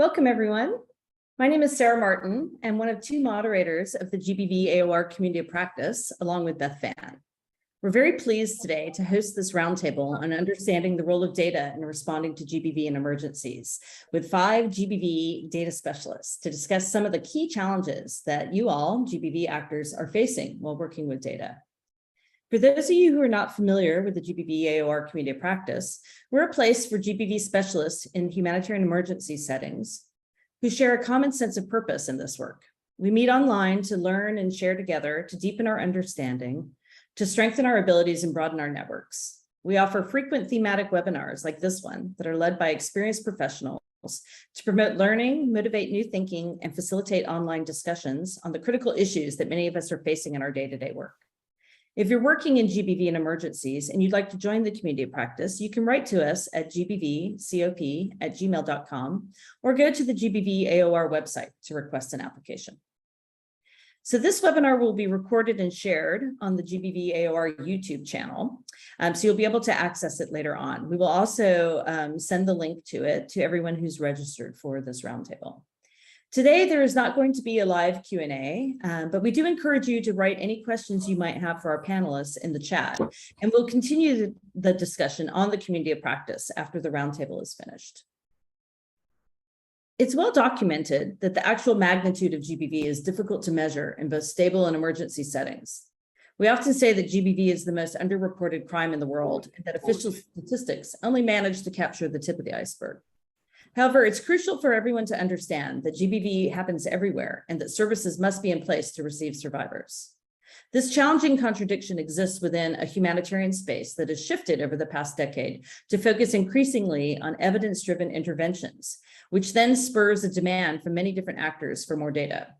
Welcome, everyone. My name is Sarah Martin. I'm one of two moderators of the GBV AOR Community of Practice, along with Beth Fan. We're very pleased today to host this roundtable on understanding the role of data in responding to GBV and emergencies with 5 GBV data specialists to discuss some of the key challenges that you all, GBV actors, are facing while working with data. For those of you who are not familiar with the GBV AOR Community of Practice, we're a place for GBV specialists in humanitarian emergency settings who share a common sense of purpose in this work. We meet online to learn and share together, to deepen our understanding, to strengthen our abilities and broaden our networks. We offer frequent thematic webinars like this one that are led by experienced professionals to promote learning, motivate new thinking, and facilitate online discussions on the critical issues that many of us are facing in our day-to-day work. If you're working in GBV and emergencies and you'd like to join the community of practice, you can write to us at gbvcop@gmail.com or go to the GBV AOR website to request an application. So this webinar will be recorded and shared on the GBV AOR YouTube channel, so you'll be able to access it later on. We will also send the link to it to everyone who's registered for this roundtable. Today, there is not going to be a live Q&A, but we do encourage you to write any questions you might have for our panelists in the chat, and we'll continue the discussion on the community of practice after the roundtable is finished. It's well documented that the actual magnitude of GBV is difficult to measure in both stable and emergency settings. We often say that GBV is the most underreported crime in the world, and that official statistics only manage to capture the tip of the iceberg. However, it's crucial for everyone to understand that GBV happens everywhere and that services must be in place to receive survivors. This challenging contradiction exists within a humanitarian space that has shifted over the past decade to focus increasingly on evidence-driven interventions, which then spurs a demand from many different actors for more data.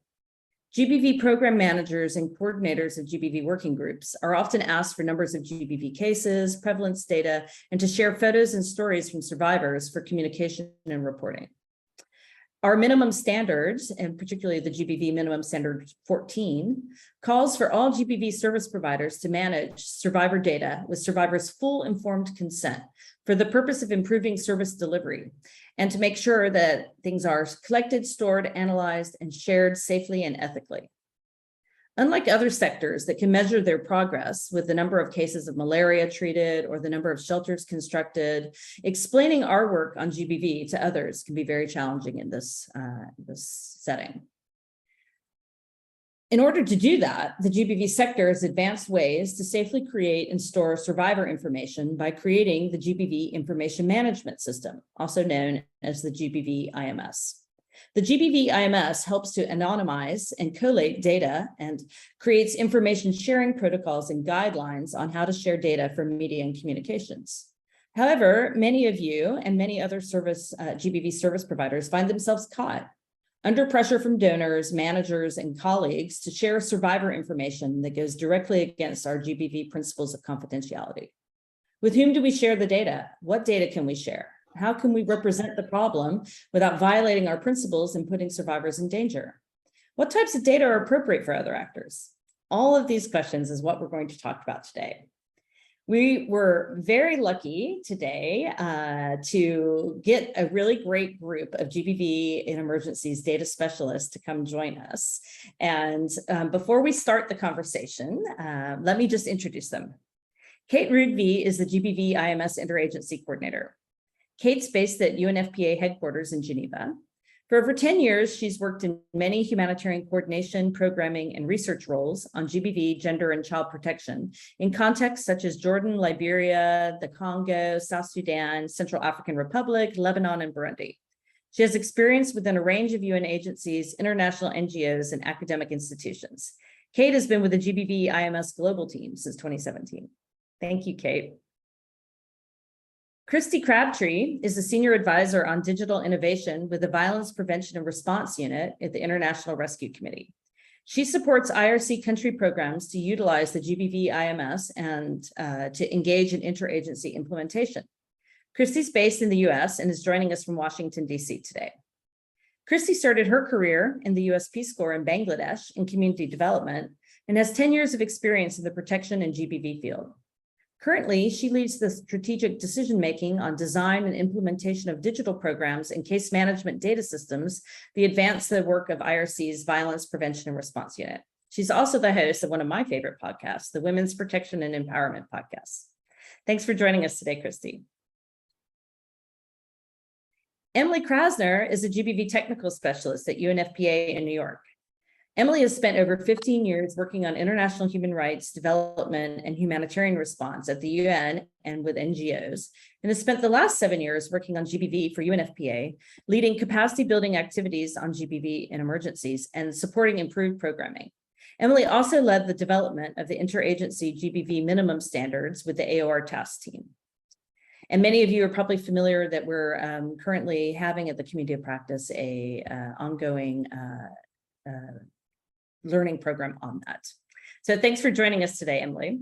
GBV program managers and coordinators of GBV working groups are often asked for numbers of GBV cases, prevalence data, and to share photos and stories from survivors for communication and reporting. Our minimum standards, and particularly the GBV Minimum Standard 14, calls for all GBV service providers to manage survivor data with survivors' full informed consent for the purpose of improving service delivery and to make sure that things are collected, stored, analyzed, and shared safely and ethically. Unlike other sectors that can measure their progress with the number of cases of malaria treated or the number of shelters constructed, explaining our work on GBV to others can be very challenging in this setting. In order to do that, the GBV sector has advanced ways to safely create and store survivor information by creating the GBV Information Management System, also known as the GBV IMS. The GBV IMS helps to anonymize and collate data and creates information sharing protocols and guidelines on how to share data for media and communications. However, many of you and many other GBV service providers find themselves caught under pressure from donors, managers, and colleagues to share survivor information that goes directly against our GBV principles of confidentiality. With whom do we share the data? What data can we share? How can we represent the problem without violating our principles and putting survivors in danger? What types of data are appropriate for other actors? All of these questions is what we're going to talk about today. We were very lucky today to get a really great group of GBV and emergencies data specialists to come join us. And before we start the conversation, let me just introduce them. Kate Rudvee is the GBV IMS Interagency Coordinator. Kate's based at UNFPA headquarters in Geneva. For over 10 years, she's worked in many humanitarian coordination, programming, and research roles on GBV, gender, and child protection in contexts such as Jordan, Liberia, the Congo, South Sudan, Central African Republic, Lebanon, and Burundi. She has experience within a range of UN agencies, international NGOs, and academic institutions. Kate has been with the GBV IMS Global Team since 2017. Thank you, Kate. Christy Crabtree is the Senior Advisor on Digital Innovation with the Violence Prevention and Response Unit at the International Rescue Committee. She supports IRC country programs to utilize the GBV IMS and to engage in interagency implementation. Christy's based in the US and is joining us from Washington, DC today. Christy started her career in the US Peace Corps in Bangladesh in community development and has 10 years of experience in the protection and GBV field. Currently, she leads the strategic decision-making on design and implementation of digital programs and case management data systems that advance the work of IRC's Violence Prevention and Response Unit. She's also the host of one of my favorite podcasts, the Women's Protection and Empowerment Podcast. Thanks for joining us today, Christy. Emily Krasner is a GBV technical specialist at UNFPA in New York. Emily has spent over 15 years working on international human rights development and humanitarian response at the UN and with NGOs, and has spent the last 7 years working on GBV for UNFPA, leading capacity building activities on GBV in emergencies and supporting improved programming. Emily also led the development of the Interagency GBV Minimum Standards with the AOR task team. And many of you are probably familiar that we're currently having at the Community of Practice a ongoing learning program on that. So thanks for joining us today, Emily.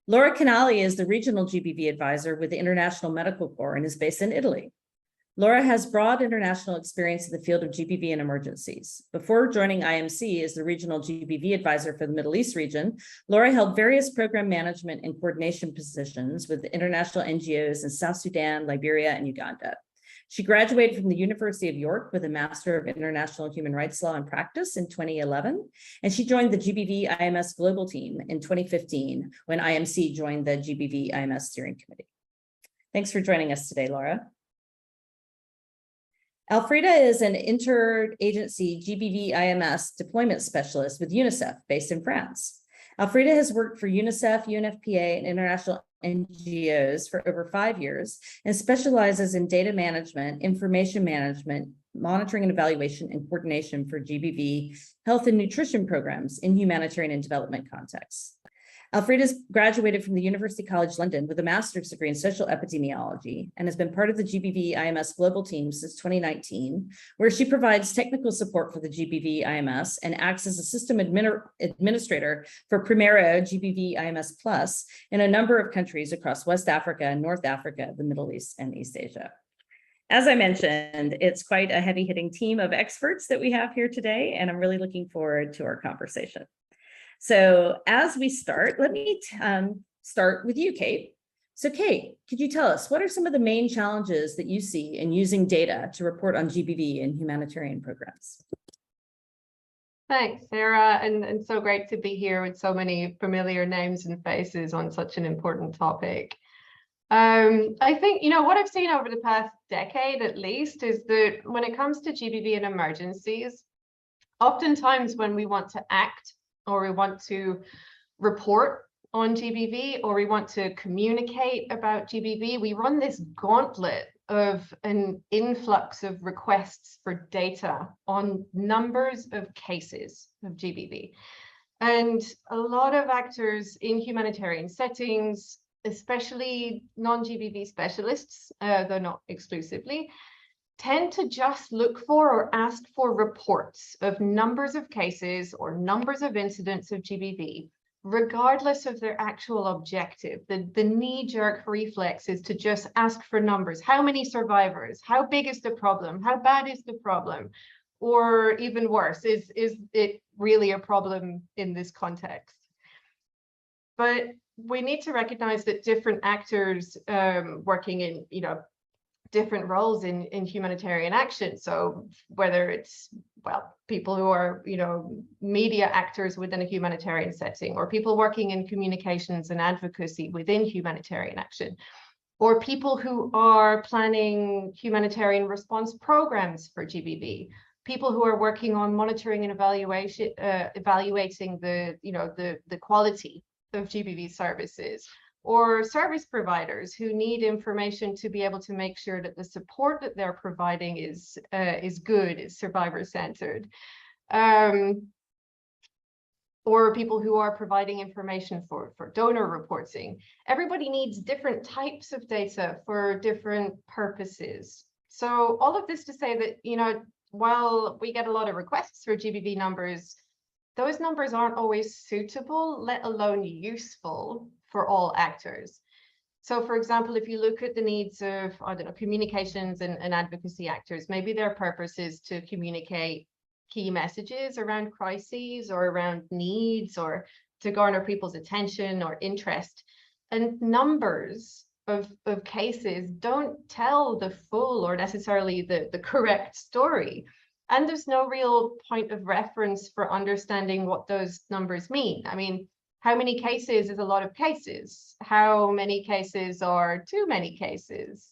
Laura Canali is the regional GBV advisor with the International Medical Corps and is based in Italy. Laura has broad international experience in the field of GBV and emergencies. Before joining IMC as the regional GBV advisor for the Middle East region, Laura held various program management and coordination positions with international NGOs in South Sudan, Liberia, and Uganda. She graduated from the University of York with a Master of International Human Rights Law and Practice in 2011, and she joined the GBV IMS Global Team in 2015 when IMC joined the GBV IMS Steering Committee. Thanks for joining us today, Laura. Alfreda is an interagency GBV IMS deployment specialist with UNICEF based in France. Alfreda has worked for UNICEF, UNFPA, and international NGOs for over 5 years and specializes in data management, information management, monitoring and evaluation, and coordination for GBV health and nutrition programs in humanitarian and development contexts. Alfreda's graduated from the University College London with a master's degree in social epidemiology and has been part of the GBV IMS global team since 2019, where she provides technical support for the GBV IMS and acts as a system administrator for Primero GBV IMS Plus in a number of countries across West Africa, North Africa, the Middle East, and East Asia. As I mentioned, it's quite a heavy-hitting team of experts that we have here today, and I'm really looking forward to our conversation. So as we start, let me start with you, Kate. So Kate, could you tell us, what are some of the main challenges that you see in using data to report on GBV and humanitarian programs? Thanks, Sarah, and so great to be here with so many familiar names and faces on such an important topic. I think, what I've seen over the past decade at least is that when it comes to GBV and emergencies, oftentimes when we want to act or we want to report on GBV or we want to communicate about GBV, we run this gauntlet of an influx of requests for data on numbers of cases of GBV. And a lot of actors in humanitarian settings, especially non-GBV specialists, though not exclusively, tend to just look for or ask for reports of numbers of cases or numbers of incidents of GBV, regardless of their actual objective. The knee-jerk reflex is to just ask for numbers. How many survivors? How big is the problem? How bad is the problem? Or even worse, is it really a problem in this context? But we need to recognize that different actors working in, different roles in humanitarian action. So whether it's, people who are, media actors within a humanitarian setting, or people working in communications and advocacy within humanitarian action, or people who are planning humanitarian response programs for GBV, people who are working on monitoring and evaluating the quality of GBV services, or service providers who need information to be able to make sure that the support that they're providing is good, is survivor-centered, or people who are providing information for donor reporting. Everybody needs different types of data for different purposes. So all of this to say that, while we get a lot of requests for GBV numbers, those numbers aren't always suitable, let alone useful for all actors. So for example, if you look at the needs of, communications and advocacy actors, maybe their purpose is to communicate key messages around crises or around needs, or to garner people's attention or interest. And numbers of cases don't tell the full or necessarily the correct story. And there's no real point of reference for understanding what those numbers mean. I mean, how many cases is a lot of cases? How many cases are too many cases?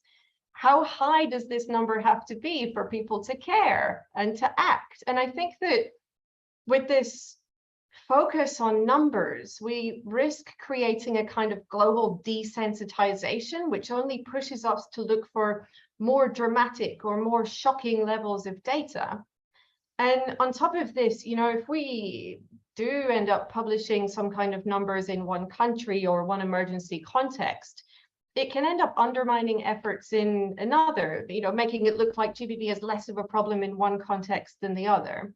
How high does this number have to be for people to care and to act? And I think that with this focus on numbers, we risk creating a kind of global desensitization, which only pushes us to look for more dramatic or more shocking levels of data. And on top of this, you know, if we do end up publishing some kind of numbers in one country or one emergency context, it can end up undermining efforts in another, you know, making it look like GBV is less of a problem in one context than the other.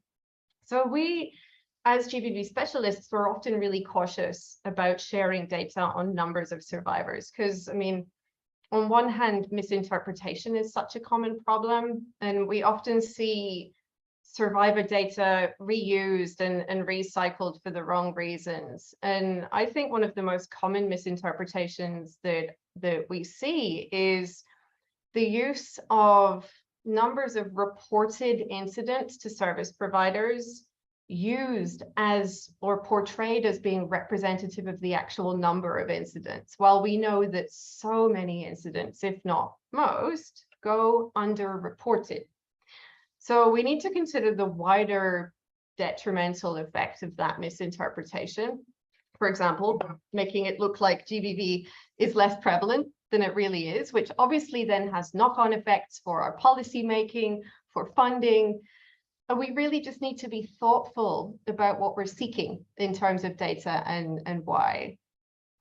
So we, as GBV specialists, we're often really cautious about sharing data on numbers of survivors, because, I mean, on one hand, misinterpretation is such a common problem, and we often see survivor data reused and recycled for the wrong reasons. And I think one of the most common misinterpretations that we see is the use of numbers of reported incidents to service providers used as or portrayed as being representative of the actual number of incidents, while we know that so many incidents, if not most, go underreported. So we need to consider the wider detrimental effect of that misinterpretation. For example, making it look like GBV is less prevalent than it really is, which obviously then has knock-on effects for our policy making, for funding. And we really just need to be thoughtful about what we're seeking in terms of data and why.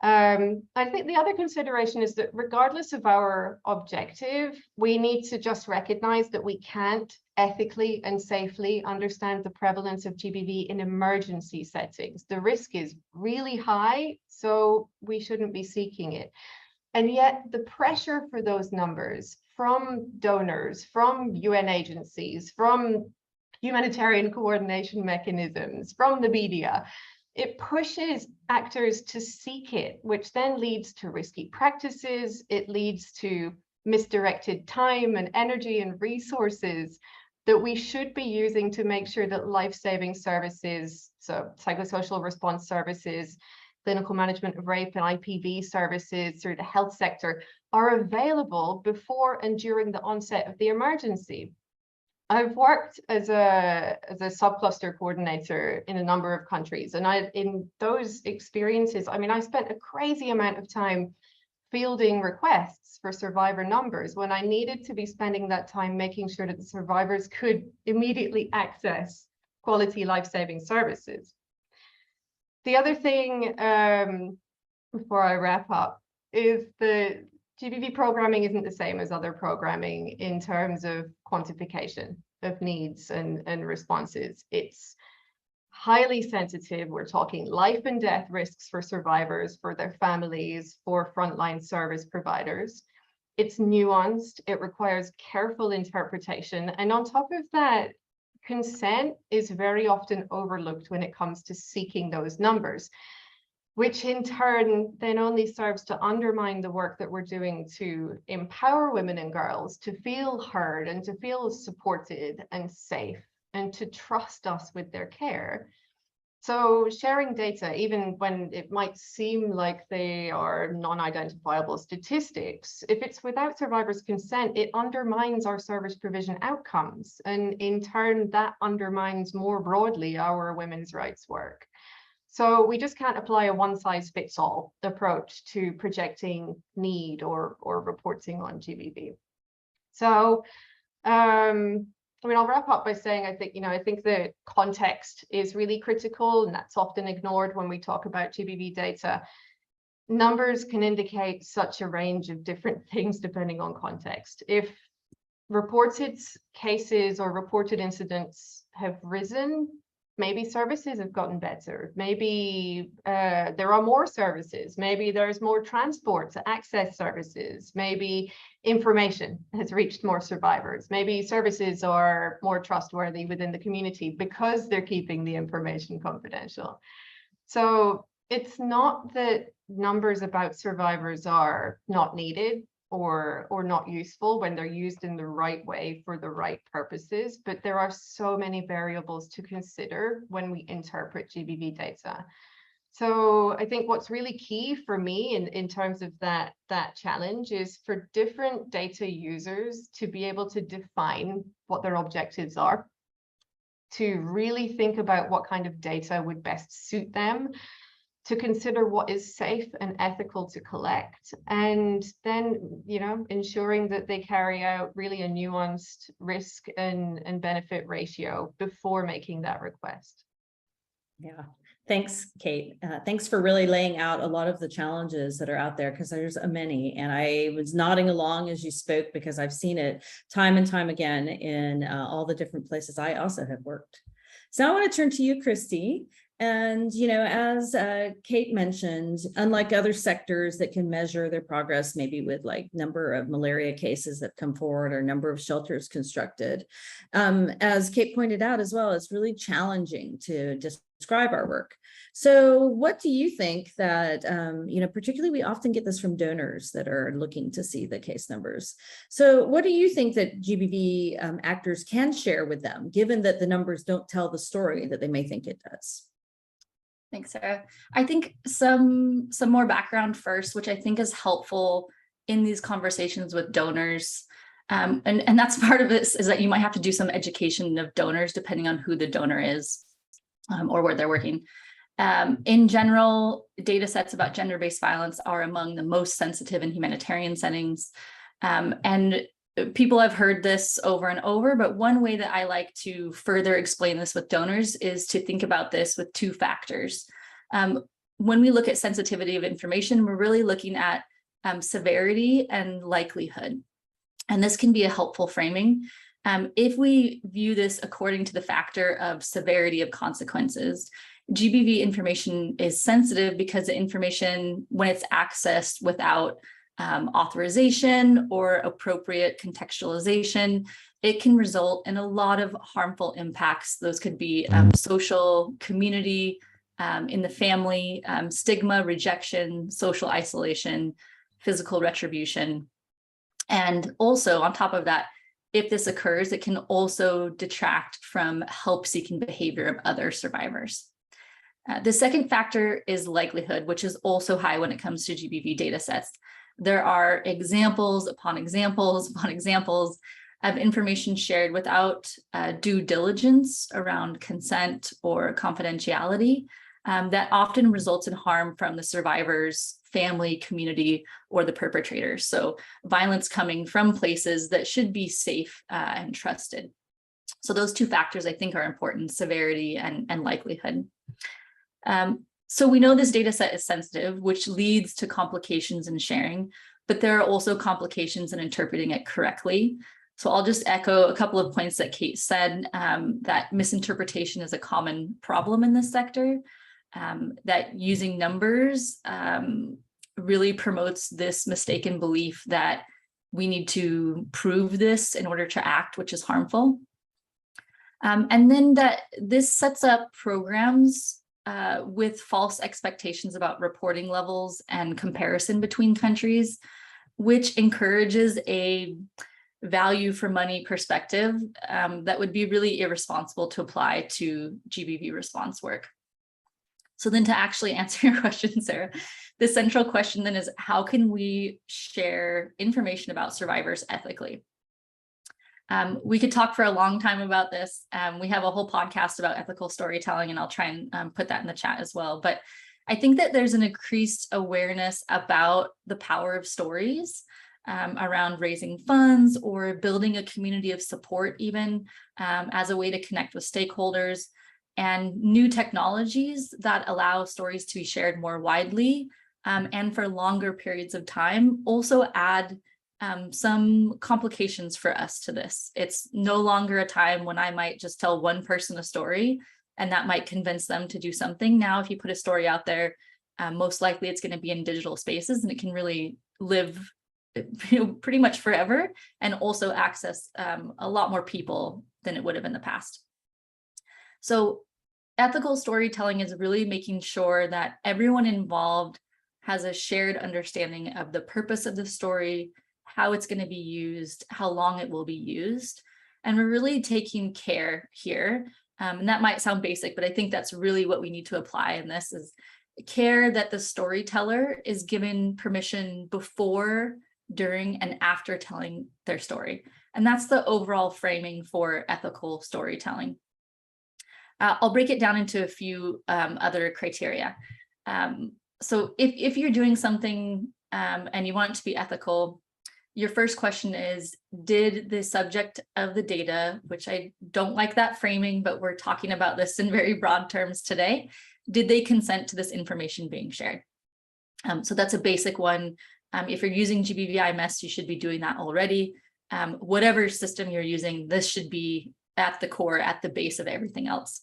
I think the other consideration is that regardless of our objective, we need to just recognize that we can't ethically and safely understand the prevalence of GBV in emergency settings. The risk is really high, so we shouldn't be seeking it. And yet the pressure for those numbers from donors, from UN agencies, from humanitarian coordination mechanisms, from the media, it pushes actors to seek it, which then leads to risky practices. It leads to misdirected time and energy and resources that we should be using to make sure that life-saving services, so psychosocial response services, clinical management of rape and IPV services through the health sector, are available before and during the onset of the emergency. I've worked as a subcluster coordinator in a number of countries, and in those experiences, I mean, I spent a crazy amount of time fielding requests for survivor numbers when I needed to be spending that time making sure that the survivors could immediately access quality life-saving services. The other thing, before I wrap up, is that GBV programming isn't the same as other programming in terms of quantification of needs and responses. It's highly sensitive. We're talking life and death risks for survivors, for their families, for frontline service providers. It's nuanced. It requires careful interpretation. And on top of that, consent is very often overlooked when it comes to seeking those numbers, which in turn then only serves to undermine the work that we're doing to empower women and girls to feel heard and to feel supported and safe and to trust us with their care. So sharing data, even when it might seem like they are non-identifiable statistics, if it's without survivors' consent, it undermines our service provision outcomes. And in turn, that undermines more broadly our women's rights work. So we just can't apply a one-size-fits-all approach to projecting need or reporting on GBV. So, I mean, I'll wrap up by saying I think the context is really critical, and that's often ignored when we talk about GBV data. Numbers can indicate such a range of different things depending on context. If reported cases or reported incidents have risen, maybe services have gotten better. Maybe there are more services. Maybe there's more transport to access services. Maybe information has reached more survivors. Maybe services are more trustworthy within the community because they're keeping the information confidential. So it's not that numbers about survivors are not needed or not useful when they're used in the right way for the right purposes, but there are so many variables to consider when we interpret GBV data. So I think what's really key for me in terms of that challenge is for different data users to be able to define what their objectives are, to really think about what kind of data would best suit them, to consider what is safe and ethical to collect, and then, you know, ensuring that they carry out really a nuanced risk and benefit ratio before making that request. Yeah. Thanks, Kate. Thanks for really laying out a lot of the challenges that are out there, because there's many. And I was nodding along as you spoke because I've seen it time and time again in all the different places I also have worked. So I want to turn to you, Christy. And, you know, as Kate mentioned, unlike other sectors that can measure their progress, maybe with like number of malaria cases that come forward or number of shelters constructed, as Kate pointed out as well, it's really challenging to describe our work. So what do you think that, you know, particularly we often get this from donors that are looking to see the case numbers. So what do you think that GBV actors can share with them, given that the numbers don't tell the story that they may think it does? Thanks, Sarah. I think some more background first, which I think is helpful in these conversations with donors. And that's part of this, is that you might have to do some education of donors depending on who the donor is or where they're working. In general, data sets about gender-based violence are among the most sensitive in humanitarian settings. And people have heard this over and over, but one way that I like to further explain this with donors is to think about this with two factors. When we look at sensitivity of information, we're really looking at severity and likelihood. And this can be a helpful framing. If we view this according to the factor of severity of consequences, GBV information is sensitive because the information, when it's accessed without authorization or appropriate contextualization, it can result in a lot of harmful impacts. Those could be social, community, in the family, stigma, rejection, social isolation, physical retribution. And also on top of that, if this occurs, it can also detract from help-seeking behavior of other survivors. The second factor is likelihood, which is also high when it comes to GBV data sets. There are examples upon examples upon examples of information shared without due diligence around consent or confidentiality that often results in harm from the survivor's family, community, or the perpetrator. So violence coming from places that should be safe and trusted. So those two factors I think are important, severity and likelihood. So we know this data set is sensitive, which leads to complications in sharing, but there are also complications in interpreting it correctly. So I'll just echo a couple of points that Kate said, that misinterpretation is a common problem in this sector, that using numbers really promotes this mistaken belief that we need to prove this in order to act, which is harmful. And then that this sets up programs with false expectations about reporting levels and comparison between countries, which encourages a value for money perspective that would be really irresponsible to apply to GBV response work. So then to actually answer your question, Sarah, the central question then is, how can we share information about survivors ethically? We could talk for a long time about this. We have a whole podcast about ethical storytelling, and I'll try and put that in the chat as well. But I think that there's an increased awareness about the power of stories around raising funds or building a community of support, even as a way to connect with stakeholders, and new technologies that allow stories to be shared more widely and for longer periods of time also add some complications for us to this. It's no longer a time when I might just tell one person a story and that might convince them to do something. Now, if you put a story out there, most likely it's going to be in digital spaces, and it can really live pretty much forever and also access a lot more people than it would have in the past. So ethical storytelling is really making sure that everyone involved has a shared understanding of the purpose of the story, how it's going to be used, how long it will be used. And we're really taking care here. And that might sound basic, but I think that's really what we need to apply in this is care that the storyteller is given permission before, during, and after telling their story. And that's the overall framing for ethical storytelling. I'll break it down into a few other criteria. So if you're doing something and you want it to be ethical, your first question is, did the subject of the data, which I don't like that framing, but we're talking about this in very broad terms today, did they consent to this information being shared? So that's a basic one. If you're using GBV IMS, you should be doing that already. Whatever system you're using, this should be at the core, at the base of everything else.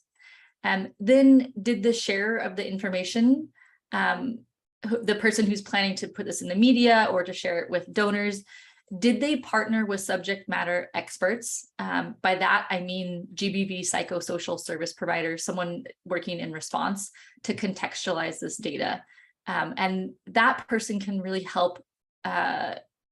Then did the share of the information, the person who's planning to put this in the media or to share it with donors, did they partner with subject matter experts? By that, I mean GBV psychosocial service providers, someone working in response to contextualize this data. And that person can really help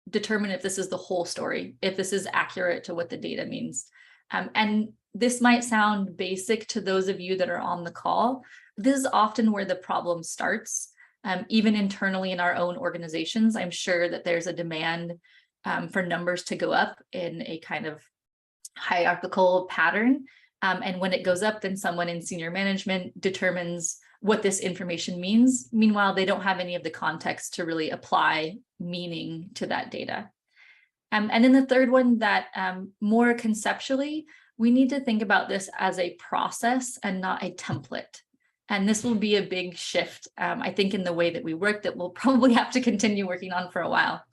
determine if this is the whole story, if this is accurate to what the data means. And this might sound basic to those of you that are on the call. This is often where the problem starts. Even internally in our own organizations, I'm sure that there's a demand for numbers to go up in a kind of hierarchical pattern. And when it goes up, then someone in senior management determines what this information means. Meanwhile, they don't have any of the context to really apply meaning to that data. And then the third one, that more conceptually, we need to think about this as a process and not a template. And this will be a big shift, I think, in the way that we work that we'll probably have to continue working on for a while.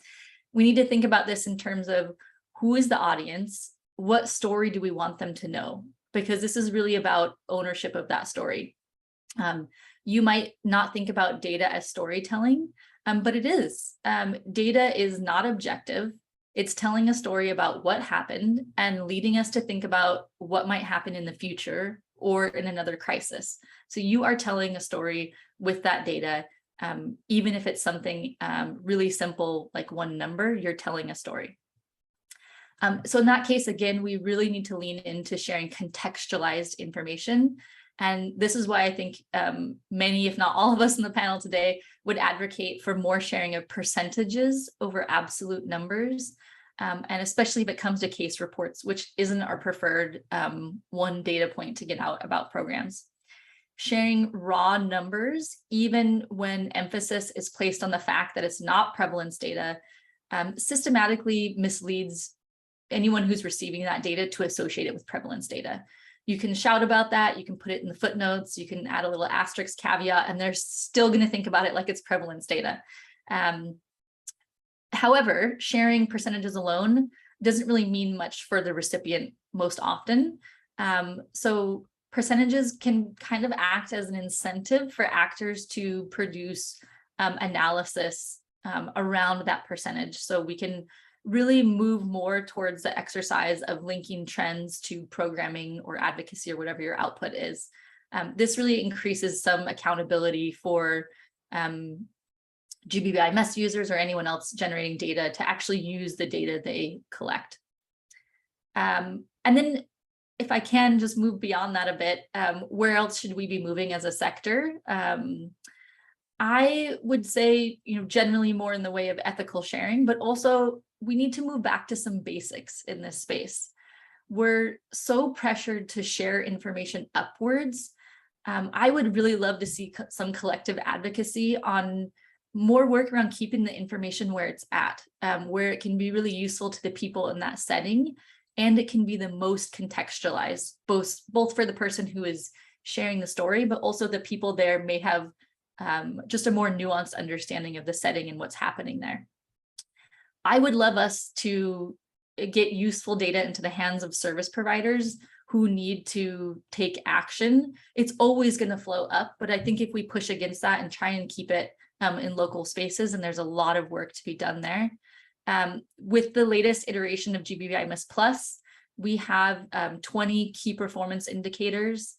We need to think about this in terms of who is the audience, what story do we want them to know? Because this is really about ownership of that story. You might not think about data as storytelling, but it is. Data is not objective. It's telling a story about what happened and leading us to think about what might happen in the future or in another crisis. So you are telling a story with that data, even if it's something really simple, like one number, you're telling a story. So in that case, again, we really need to lean into sharing contextualized information. And this is why I think many, if not all of us in the panel today, would advocate for more sharing of percentages over absolute numbers. And especially if it comes to case reports, which isn't our preferred one data point to get out about programs. Sharing raw numbers, even when emphasis is placed on the fact that it's not prevalence data, systematically misleads anyone who's receiving that data to associate it with prevalence data. You can shout about that, you can put it in the footnotes, you can add a little asterisk caveat, and they're still going to think about it like it's prevalence data. However, sharing percentages alone doesn't really mean much for the recipient most often. So percentages can kind of act as an incentive for actors to produce analysis around that percentage. So we can really move more towards the exercise of linking trends to programming or advocacy or whatever your output is. This really increases some accountability for GBV IMS users or anyone else generating data to actually use the data they collect. And then if I can just move beyond that a bit, where else should we be moving as a sector? I would say, generally more in the way of ethical sharing, but also we need to move back to some basics in this space. We're so pressured to share information upwards. I would really love to see some collective advocacy on more work around keeping the information where it's at, where it can be really useful to the people in that setting, and it can be the most contextualized, both for the person who is sharing the story, but also the people there may have just a more nuanced understanding of the setting and what's happening there. I would love us to get useful data into the hands of service providers who need to take action. It's always going to flow up, but I think if we push against that and try and keep it in local spaces, and there's a lot of work to be done there. With the latest iteration of GBV IMS Plus, we have 20 key performance indicators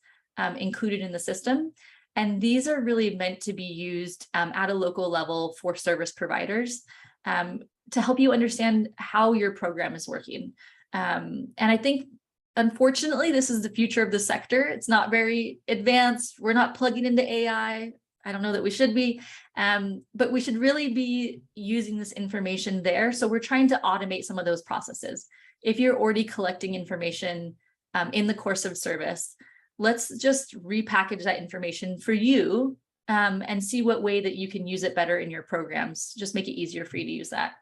included in the system. And these are really meant to be used at a local level for service providers to help you understand how your program is working. And I think, unfortunately, this is the future of the sector. It's not very advanced. We're not plugging into AI. I don't know that we should be, but we should really be using this information there. So we're trying to automate some of those processes. If you're already collecting information in the course of service, let's just repackage that information for you and see what way that you can use it better in your programs. Just make it easier for you to use that.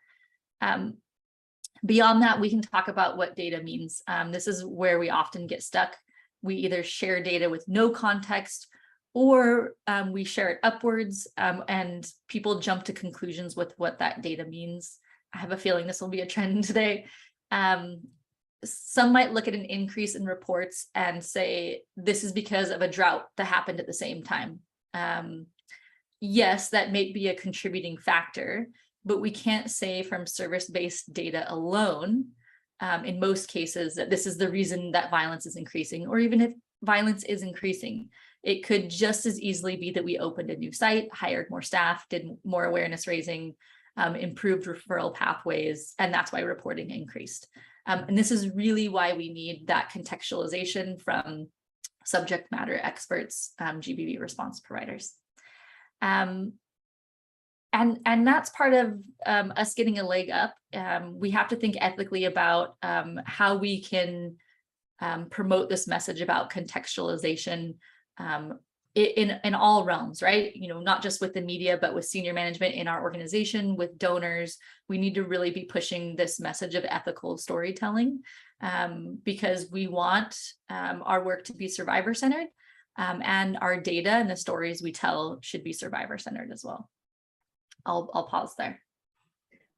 Beyond that, we can talk about what data means. This is where we often get stuck. We either share data with no context, or we share it upwards, and people jump to conclusions with what that data means. I have a feeling this will be a trend today. Some might look at an increase in reports and say, this is because of a drought that happened at the same time. Yes, that may be a contributing factor, but we can't say from service-based data alone, in most cases, that this is the reason that violence is increasing, or even if violence is increasing. It could just as easily be that we opened a new site, hired more staff, did more awareness raising, improved referral pathways, and that's why reporting increased. And this is really why we need that contextualization from subject matter experts, GBV response providers. And that's part of us getting a leg up. We have to think ethically about how we can promote this message about contextualization in all realms, right? You know, not just with the media, but with senior management in our organization, with donors. We need to really be pushing this message of ethical storytelling because we want our work to be survivor-centered, and our data and the stories we tell should be survivor-centered as well. I'll pause there.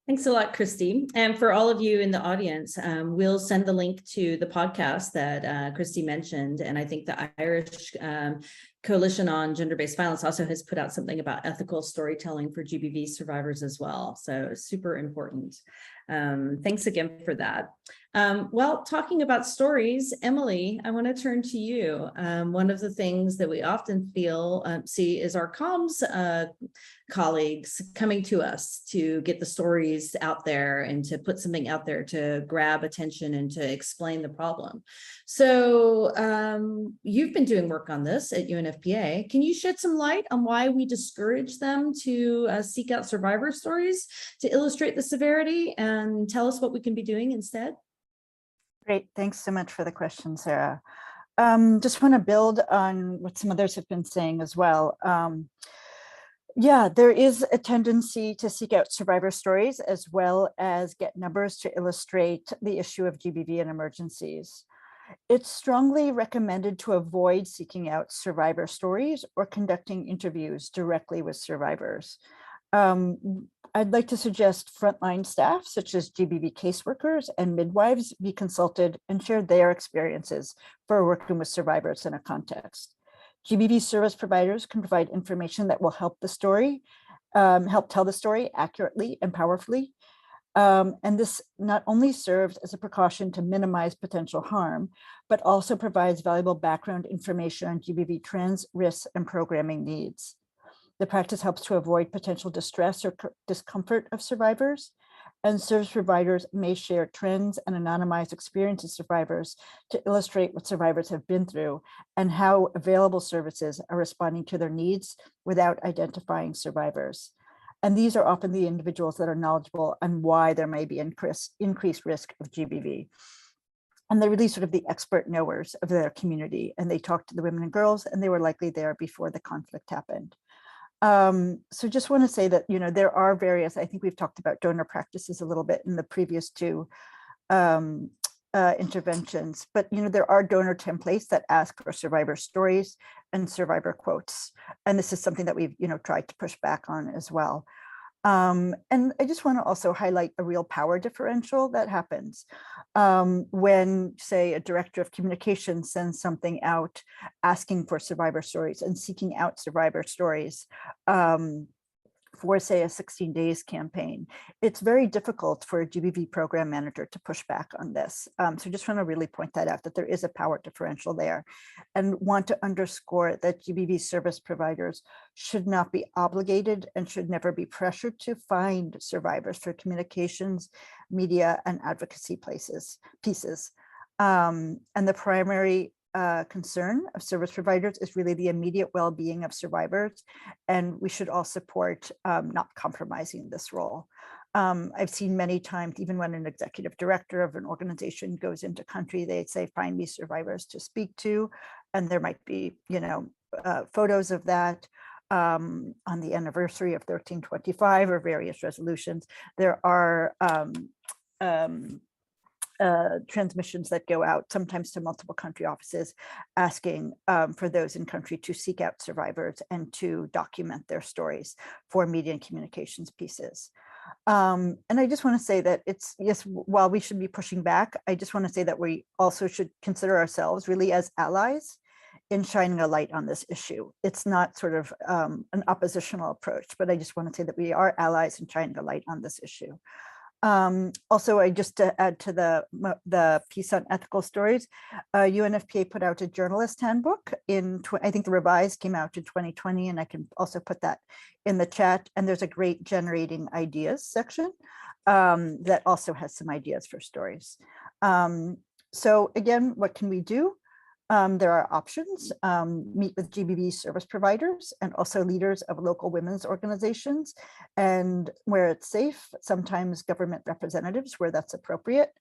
Thanks a lot, Christy. And for all of you in the audience, we'll send the link to the podcast that Christy mentioned. And I think the Irish Coalition on Gender-Based Violence also has put out something about ethical storytelling for GBV survivors as well. So super important. Thanks again for that. Well, talking about stories, Emily, I want to turn to you. One of the things that we often see is our comms colleagues coming to us to get the stories out there and to put something out there to grab attention and to explain the problem. So you've been doing work on this at UNFPA. Can you shed some light on why we discourage them to seek out survivor stories to illustrate the severity, and tell us what we can be doing instead? Great, thanks so much for the question, Sarah. Just want to build on what some others have been saying as well. Yeah, there is a tendency to seek out survivor stories as well as get numbers to illustrate the issue of GBV and emergencies. It's strongly recommended to avoid seeking out survivor stories or conducting interviews directly with survivors. I'd like to suggest frontline staff, such as GBV caseworkers and midwives, be consulted and share their experiences for working with survivors in a context. GBV service providers can provide information that will help the story, help tell the story accurately and powerfully. And this not only serves as a precaution to minimize potential harm, but also provides valuable background information on GBV trends, risks, and programming needs. The practice helps to avoid potential distress or discomfort of survivors, and service providers may share trends and anonymized experiences of survivors to illustrate what survivors have been through and how available services are responding to their needs without identifying survivors. And these are often the individuals that are knowledgeable on why there may be increased risk of GBV. And they're really sort of the expert knowers of their community, and they talk to the women and girls, and they were likely there before the conflict happened. So just want to say that, you know, there are various, I think we've talked about donor practices a little bit in the previous two interventions, but, you know, there are donor templates that ask for survivor stories and survivor quotes. And this is something that we've, you know, tried to push back on as well. And I just want to also highlight a real power differential that happens when, say, a director of communications sends something out asking for survivor stories and seeking out survivor stories for, say, a 16 days campaign, it's very difficult for a GBV program manager to push back on this. So just want to really point that out, that there is a power differential there, and want to underscore that GBV service providers should not be obligated and should never be pressured to find survivors for communications, media, and advocacy pieces. And the primary concern of service providers is really the immediate well-being of survivors, and we should all support not compromising this role. I've seen many times, even when an executive director of an organization goes into country, they say, find me survivors to speak to, and there might be, photos of that. On the anniversary of 1325 or various resolutions, there are transmissions that go out, sometimes to multiple country offices, asking for those in country to seek out survivors and to document their stories for media and communications pieces. And I just want to say that it's, yes, while we should be pushing back, I just want to say that we also should consider ourselves really as allies in shining a light on this issue. It's not sort of an oppositional approach, but I just want to say that we are allies in shining a light on this issue. Also, I just to add to the piece on ethical stories, UNFPA put out a journalist handbook I think the revised came out in 2020, and I can also put that in the chat. And there's a great generating ideas section that also has some ideas for stories. So again, what can we do? There are options. Meet with GBV service providers and also leaders of local women's organizations, and where it's safe, sometimes government representatives where that's appropriate.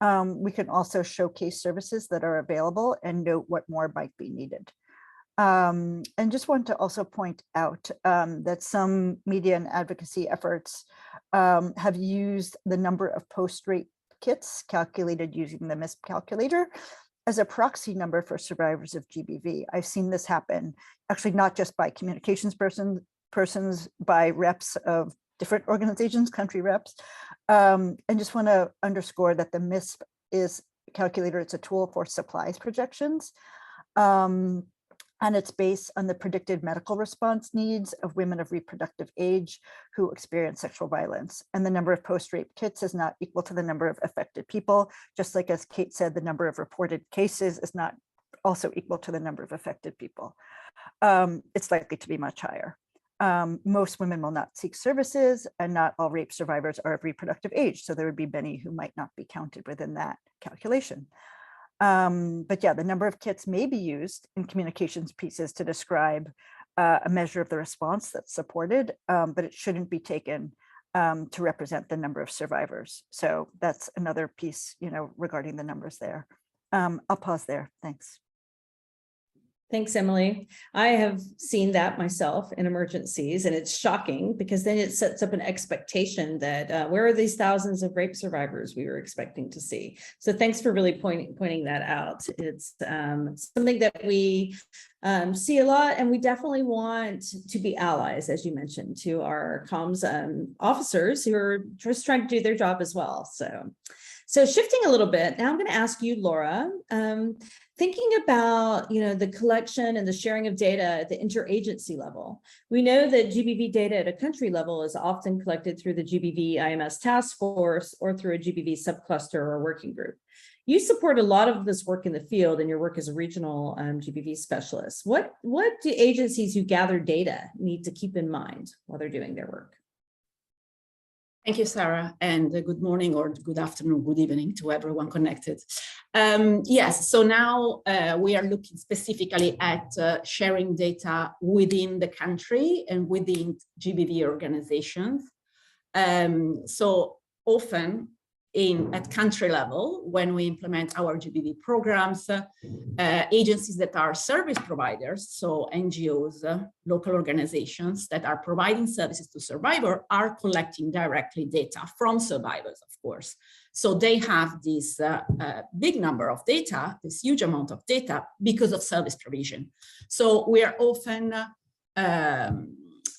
We can also showcase services that are available and note what more might be needed. And just want to also point out that some media and advocacy efforts have used the number of post-rape kits calculated using the MISP calculator as a proxy number for survivors of GBV. I've seen this happen, actually not just by communications persons, by reps of different organizations, country reps. And just want to underscore that the MISP is calculator, it's a tool for supplies projections. And it's based on the predicted medical response needs of women of reproductive age who experience sexual violence. And the number of post-rape kits is not equal to the number of affected people. Just like as Kate said, the number of reported cases is not also equal to the number of affected people. It's likely to be much higher. Most women will not seek services, and not all rape survivors are of reproductive age. So there would be many who might not be counted within that calculation. But yeah, the number of kits may be used in communications pieces to describe a measure of the response that's supported, but it shouldn't be taken to represent the number of survivors. So that's another piece, regarding the numbers there. I'll pause there. Thanks. Thanks, Emily. I have seen that myself in Emergencies, and it's shocking because then it sets up an expectation that where are these thousands of rape survivors we were expecting to see? So thanks for really pointing that out. It's something that we see a lot, and we definitely want to be allies, as you mentioned, to our comms officers who are just trying to do their job as well. So shifting a little bit, now I'm going to ask you, Laura, thinking about the collection and the sharing of data at the interagency level. We know that GBV data at a country level is often collected through the GBV IMS task force or through a GBV subcluster or working group. You support a lot of this work in the field in your work as a regional GBV specialist. What do agencies who gather data need to keep in mind while they're doing their work? Thank you, Sarah, and good morning or good afternoon, good evening to everyone connected. Yes, so now we are looking specifically at sharing data within the country and within GBV organizations. So often at country level, when we implement our GBV programs, agencies that are service providers, so NGOs, local organizations that are providing services to survivors, are collecting directly data from survivors, of course. So they have this big number of data, this huge amount of data, because of service provision. So we are often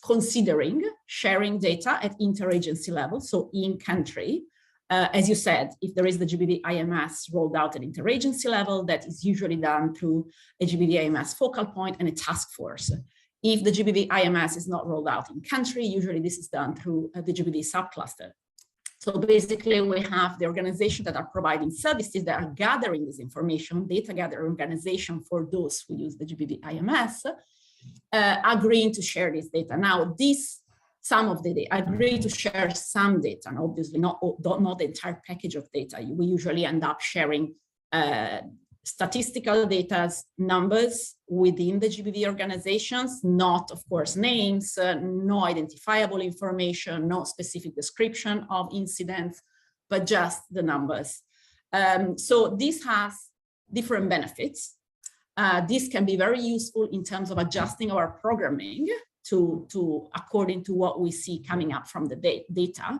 considering sharing data at interagency level, so in country. As you said, if there is the GBV IMS rolled out at interagency level, that is usually done through a GBV IMS focal point and a task force. if the GBV IMS is not rolled out in country, usually this is done through the GBV subcluster. So basically we have the organizations that are providing services that are gathering this information, data gathering organization for those who use the GBV IMS, agreeing to share this data. Now some of the data, agree to share some data, and obviously not the entire package of data. We usually end up sharing statistical data, numbers within the GBV organizations, not of course names, no identifiable information, no specific description of incidents, but just the numbers. So this has different benefits. This can be very useful in terms of adjusting our programming to according to what we see coming up from the data.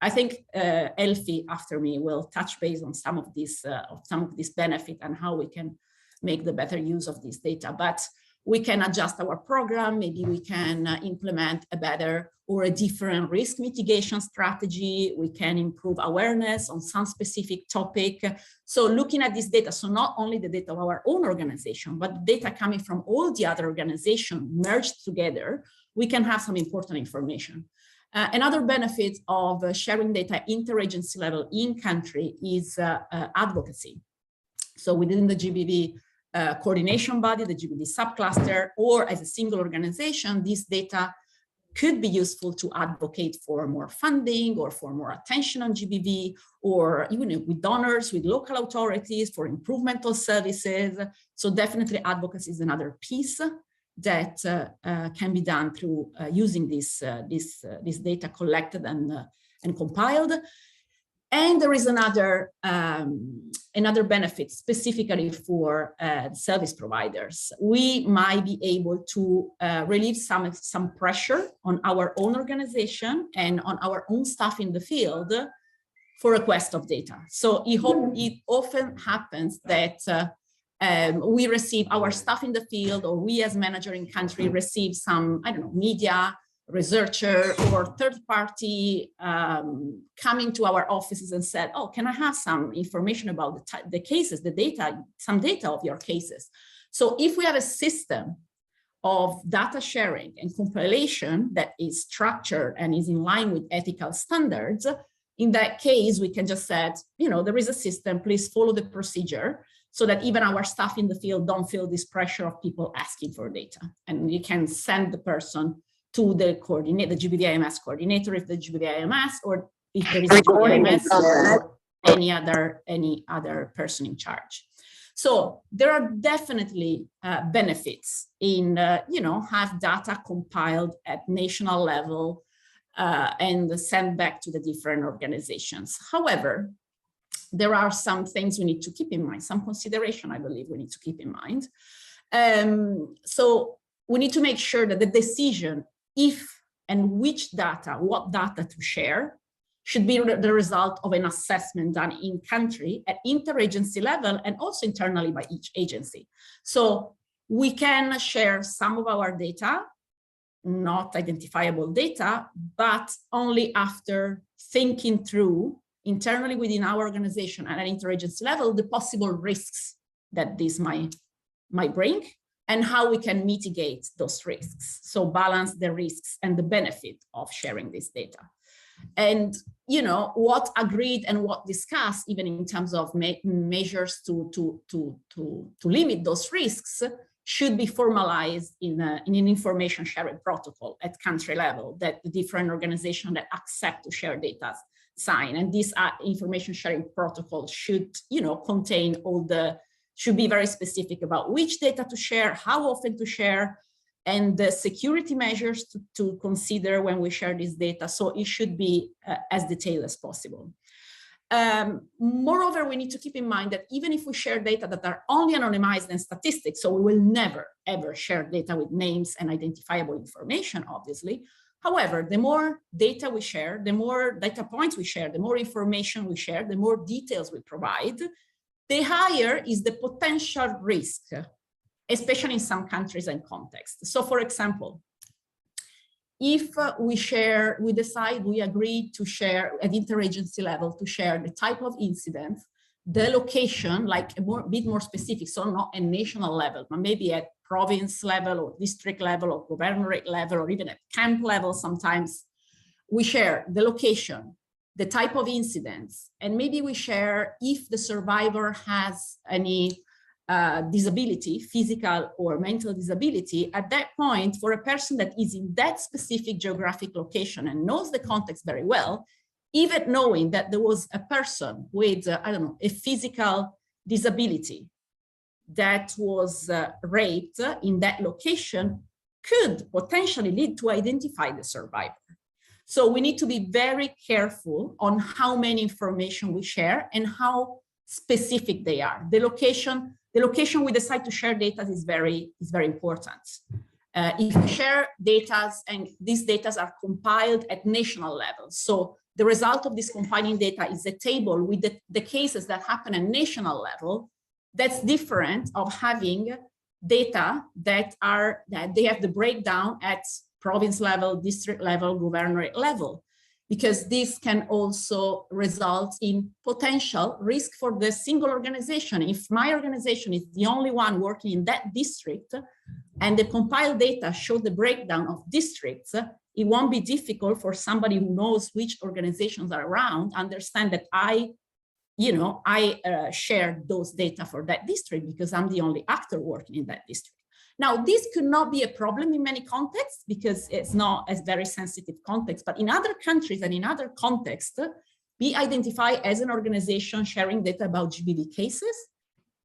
I think Elfie after me will touch base on some of this benefit and how we can make the better use of this data. But we can adjust our program. Maybe we can implement a better or a different risk mitigation strategy. We can improve awareness on some specific topic. So looking at this data, so not only the data of our own organization, but data coming from all the other organizations merged together, we can have some important information. Another benefit of sharing data interagency level in country is advocacy. So within the GBV coordination body, the GBV subcluster, or as a single organization, this data could be useful to advocate for more funding or for more attention on GBV, or even with donors, with local authorities for improvement of services. So definitely advocacy is another piece that can be done through using this data collected and compiled. And there is another benefit specifically for service providers. We might be able to relieve some pressure on our own organization and on our own staff in the field for request of data. So it often happens that we receive, our staff in the field, or we as manager in country receive some, I don't know, media, researcher or third party coming to our offices and said, oh, can I have some information about the cases, the data, some data of your cases? So if we have a system of data sharing and compilation that is structured and is in line with ethical standards, in that case, we can just say, you know, there is a system, please follow the procedure, so that even our staff in the field don't feel this pressure of people asking for data. And you can send the person to the coordinator, the GBV IMS coordinator, if the GBV IMS, or if there is a GBV IMS, or any other person in charge. So there are definitely benefits in, have data compiled at national level and sent back to the different organizations. However, there are some things we need to keep in mind, some consideration I believe we need to keep in mind. So we need to make sure that the decision if and which data, what data to share, should be the result of an assessment done in country at interagency level and also internally by each agency. So we can share some of our data, not identifiable data, but only after thinking through internally within our organization at an interagency level, the possible risks that this might bring and how we can mitigate those risks. So balance the risks and the benefit of sharing this data. And, what agreed and what discussed, even in terms of measures to limit those risks, should be formalized in an information sharing protocol at country level that the different organizations that accept to share data sign. And this information sharing protocol should, contain should be very specific about which data to share, how often to share, and the security measures to consider when we share this data. So it should be as detailed as possible. Moreover, we need to keep in mind that even if we share data that are only anonymized and statistics, so we will never, ever share data with names and identifiable information, obviously. However, the more data we share, the more data points we share, the more information we share, the more details we provide, the higher is the potential risk, especially in some countries and contexts. So for example, if we decide, we agree to share at interagency level to share the type of incident, the location, like a bit more specific, so not a national level, but maybe at province level or district level or governorate level or even at camp level sometimes, we share the location, the type of incidents, and maybe we share if the survivor has any disability, physical or mental disability. At that point, for a person that is in that specific geographic location and knows the context very well, even knowing that there was a person with, I don't know, a physical disability that was raped in that location could potentially lead to identify the survivor. So we need to be very careful on how many information we share and how specific they are. The location we decide to share data is very important. If we share data and these data are compiled at national level, so the result of this compiling data is a table with the cases that happen at national level, that's different of having data that they have the breakdown at province level, district level, governorate level, because this can also result in potential risk for the single organization. If my organization is the only one working in that district and the compiled data show the breakdown of districts, it won't be difficult for somebody who knows which organizations are around understand that I share those data for that district because I'm the only actor working in that district. Now, this could not be a problem in many contexts because it's not a very sensitive context, but in other countries and in other contexts, be identified as an organization sharing data about GBV cases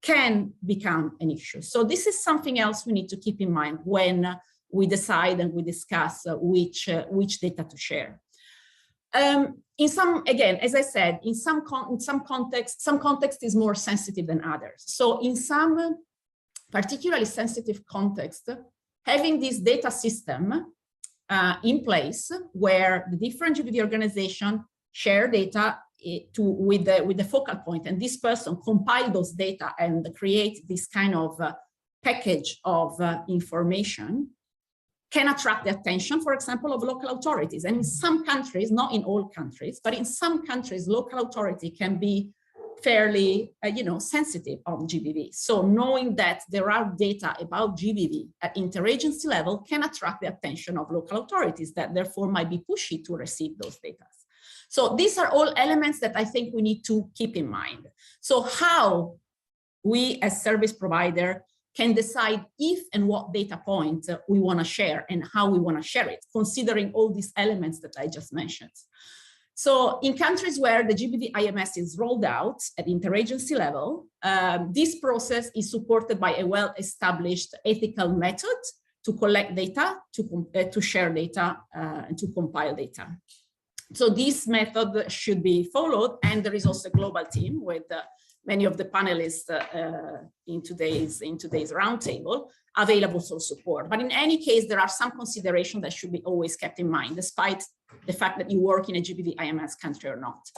can become an issue. So this is something else we need to keep in mind when we decide and we discuss which data to share. In some, again, as I said, in some context is more sensitive than others. So in some particularly sensitive context, having this data system in place where the different GBV organizations share data with the focal point, and this person compile those data and create this kind of package of information, can attract the attention, for example, of local authorities. And in some countries, not in all countries, but in some countries, local authority can be fairly, sensitive on GBV. So knowing that there are data about GBV at interagency level can attract the attention of local authorities that therefore might be pushy to receive those data. So these are all elements that I think we need to keep in mind. So how we as service provider can decide if and what data point we want to share and how we want to share it, considering all these elements that I just mentioned. So in countries where the GBV IMS is rolled out at interagency level, this process is supported by a well-established ethical method to collect data, to share data, and to compile data. So this method should be followed, and there is also a global team with many of the panelists in today's roundtable available for support. But in any case, there are some considerations that should be always kept in mind, despite the fact that you work in a GBV IMS country or not.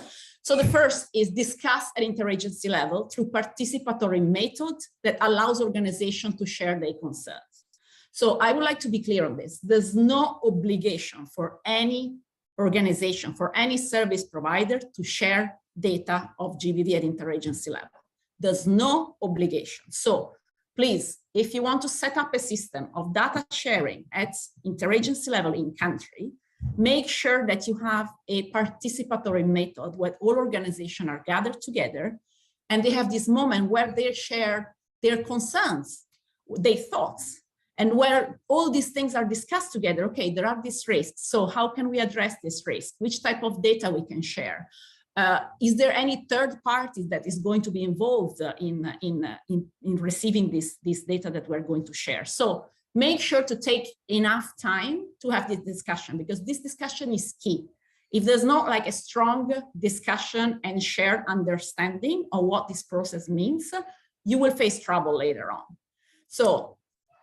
So the first is discuss at interagency level through participatory method that allows organizations to share their concerns. So I would like to be clear on this. There's no obligation for any organization, for any service provider to share data of GBV at interagency level. There's no obligation. So please, if you want to set up a system of data sharing at interagency level in country, make sure that you have a participatory method where all organizations are gathered together and they have this moment where they share their concerns, their thoughts, and where all these things are discussed together. Okay, there are these risks. So how can we address this risk? Which type of data we can share? Is there any third party that is going to be involved in receiving this data that we're going to share? So make sure to take enough time to have this discussion, because this discussion is key. If there's not like a strong discussion and shared understanding of what this process means, you will face trouble later on. So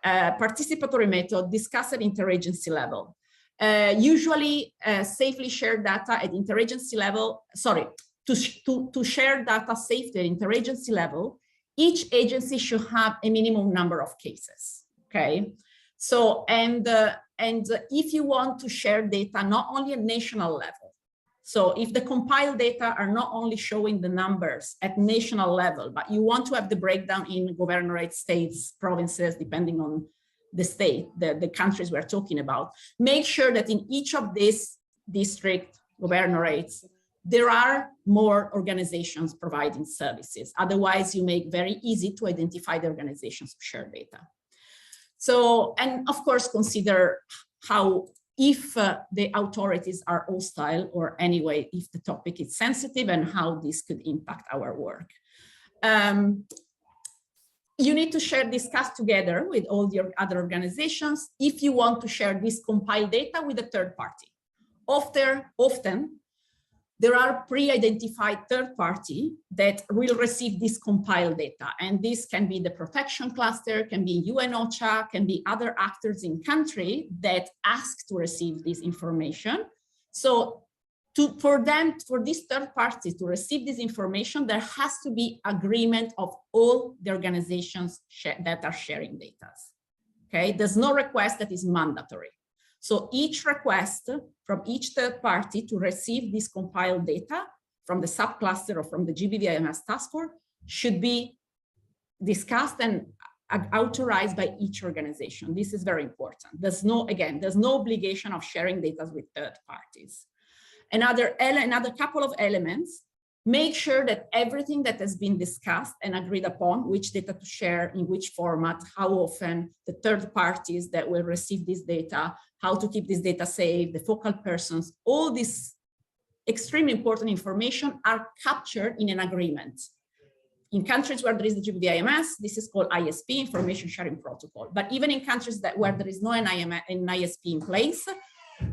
participatory method, discuss at interagency level. Usually safely share data at interagency level, to share data safely at interagency level, each agency should have a minimum number of cases, okay? So, and if you want to share data, not only at national level, So if the compiled data are not only showing the numbers at national level, but you want to have the breakdown in governorate, states, provinces, depending on the state, the countries we're talking about, make sure that in each of these district governorates, there are more organizations providing services. Otherwise, you make very easy to identify the organizations who share data. So, and of course, consider how, if the authorities are hostile, or anyway, if the topic is sensitive, and how this could impact our work. You need to discuss together with all the other organizations if you want to share this compiled data with a third party. Often there are pre-identified third party that will receive this compiled data. And this can be the protection cluster, can be UN OCHA, can be other actors in country that ask to receive this information. So for this third party to receive this information, there has to be agreement of all the organizations that are sharing data. Okay, there's no request that is mandatory. So each request from each third party to receive this compiled data from the subcluster or from the GBV IMS task force should be discussed and authorized by each organization. This is very important. There's no obligation of sharing data with third parties. Another couple of elements, make sure that everything that has been discussed and agreed upon, which data to share, in which format, how often, the third parties that will receive this data, how to keep this data safe, the focal persons, all this extremely important information are captured in an agreement. In countries where there is the GBV IMS, this is called ISP, Information Sharing Protocol. But even in countries where there is no an ISP in place,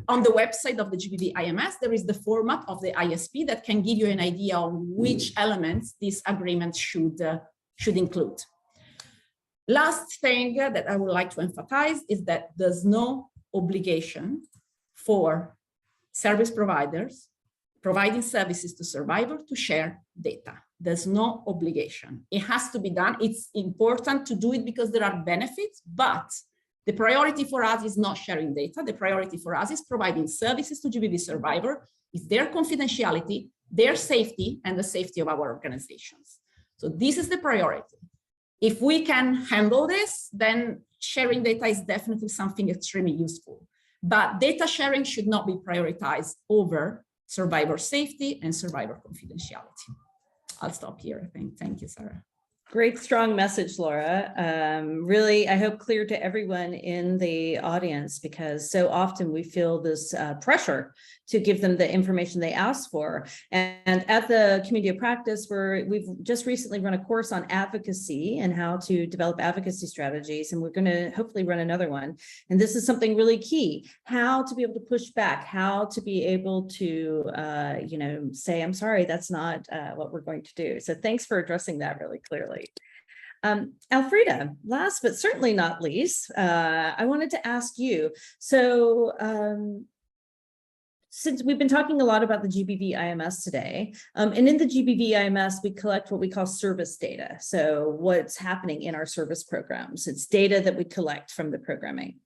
on the website of the GBV IMS, there is the format of the ISP that can give you an idea of which elements this agreement should include. Last thing that I would like to emphasize is that there's no obligation for service providers providing services to survivors to share data. There's no obligation. It has to be done. It's important to do it because there are benefits, but the priority for us is not sharing data. The priority for us is providing services to GBV survivors, is their confidentiality, their safety, and the safety of our organizations. So this is the priority. If we can handle this, then sharing data is definitely something extremely useful. But data sharing should not be prioritized over survivor safety and survivor confidentiality. I'll stop here, I think. Thank you, Sarah. Great, strong message, Laura. Really, I hope clear to everyone in the audience, because so often we feel this pressure to give them the information they ask for. And at the Community of Practice, we've just recently run a course on advocacy and how to develop advocacy strategies. And we're going to hopefully run another one. And this is something really key, how to be able to push back, how to be able to, say, I'm sorry, that's not what we're going to do. So thanks for addressing that really clearly. Alfreda, last but certainly not least, I wanted to ask you, so since we've been talking a lot about the GBV IMS today, and in the GBV IMS, we collect what we call service data. So what's happening in our service programs, it's data that we collect from the programming.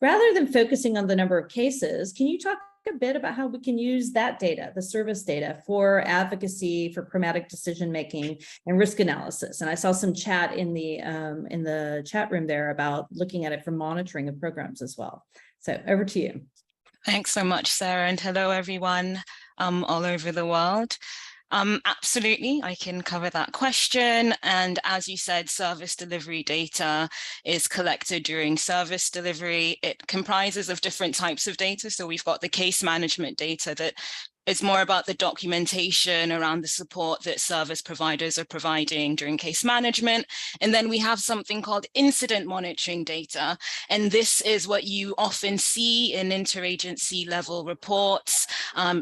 Rather than focusing on the number of cases, can you talk a bit about how we can use that data, the service data, for advocacy, for pragmatic decision-making and risk analysis? And I saw some chat in the chat room there about looking at it for monitoring of programs as well. So over to you. Thanks so much, Sarah, and hello, everyone all over the world. Absolutely, I can cover that question. And as you said, service delivery data is collected during service delivery. It comprises of different types of data. So we've got the case management data that is more about the documentation around the support that service providers are providing during case management. And then we have something called incident monitoring data. And this is what you often see in interagency level reports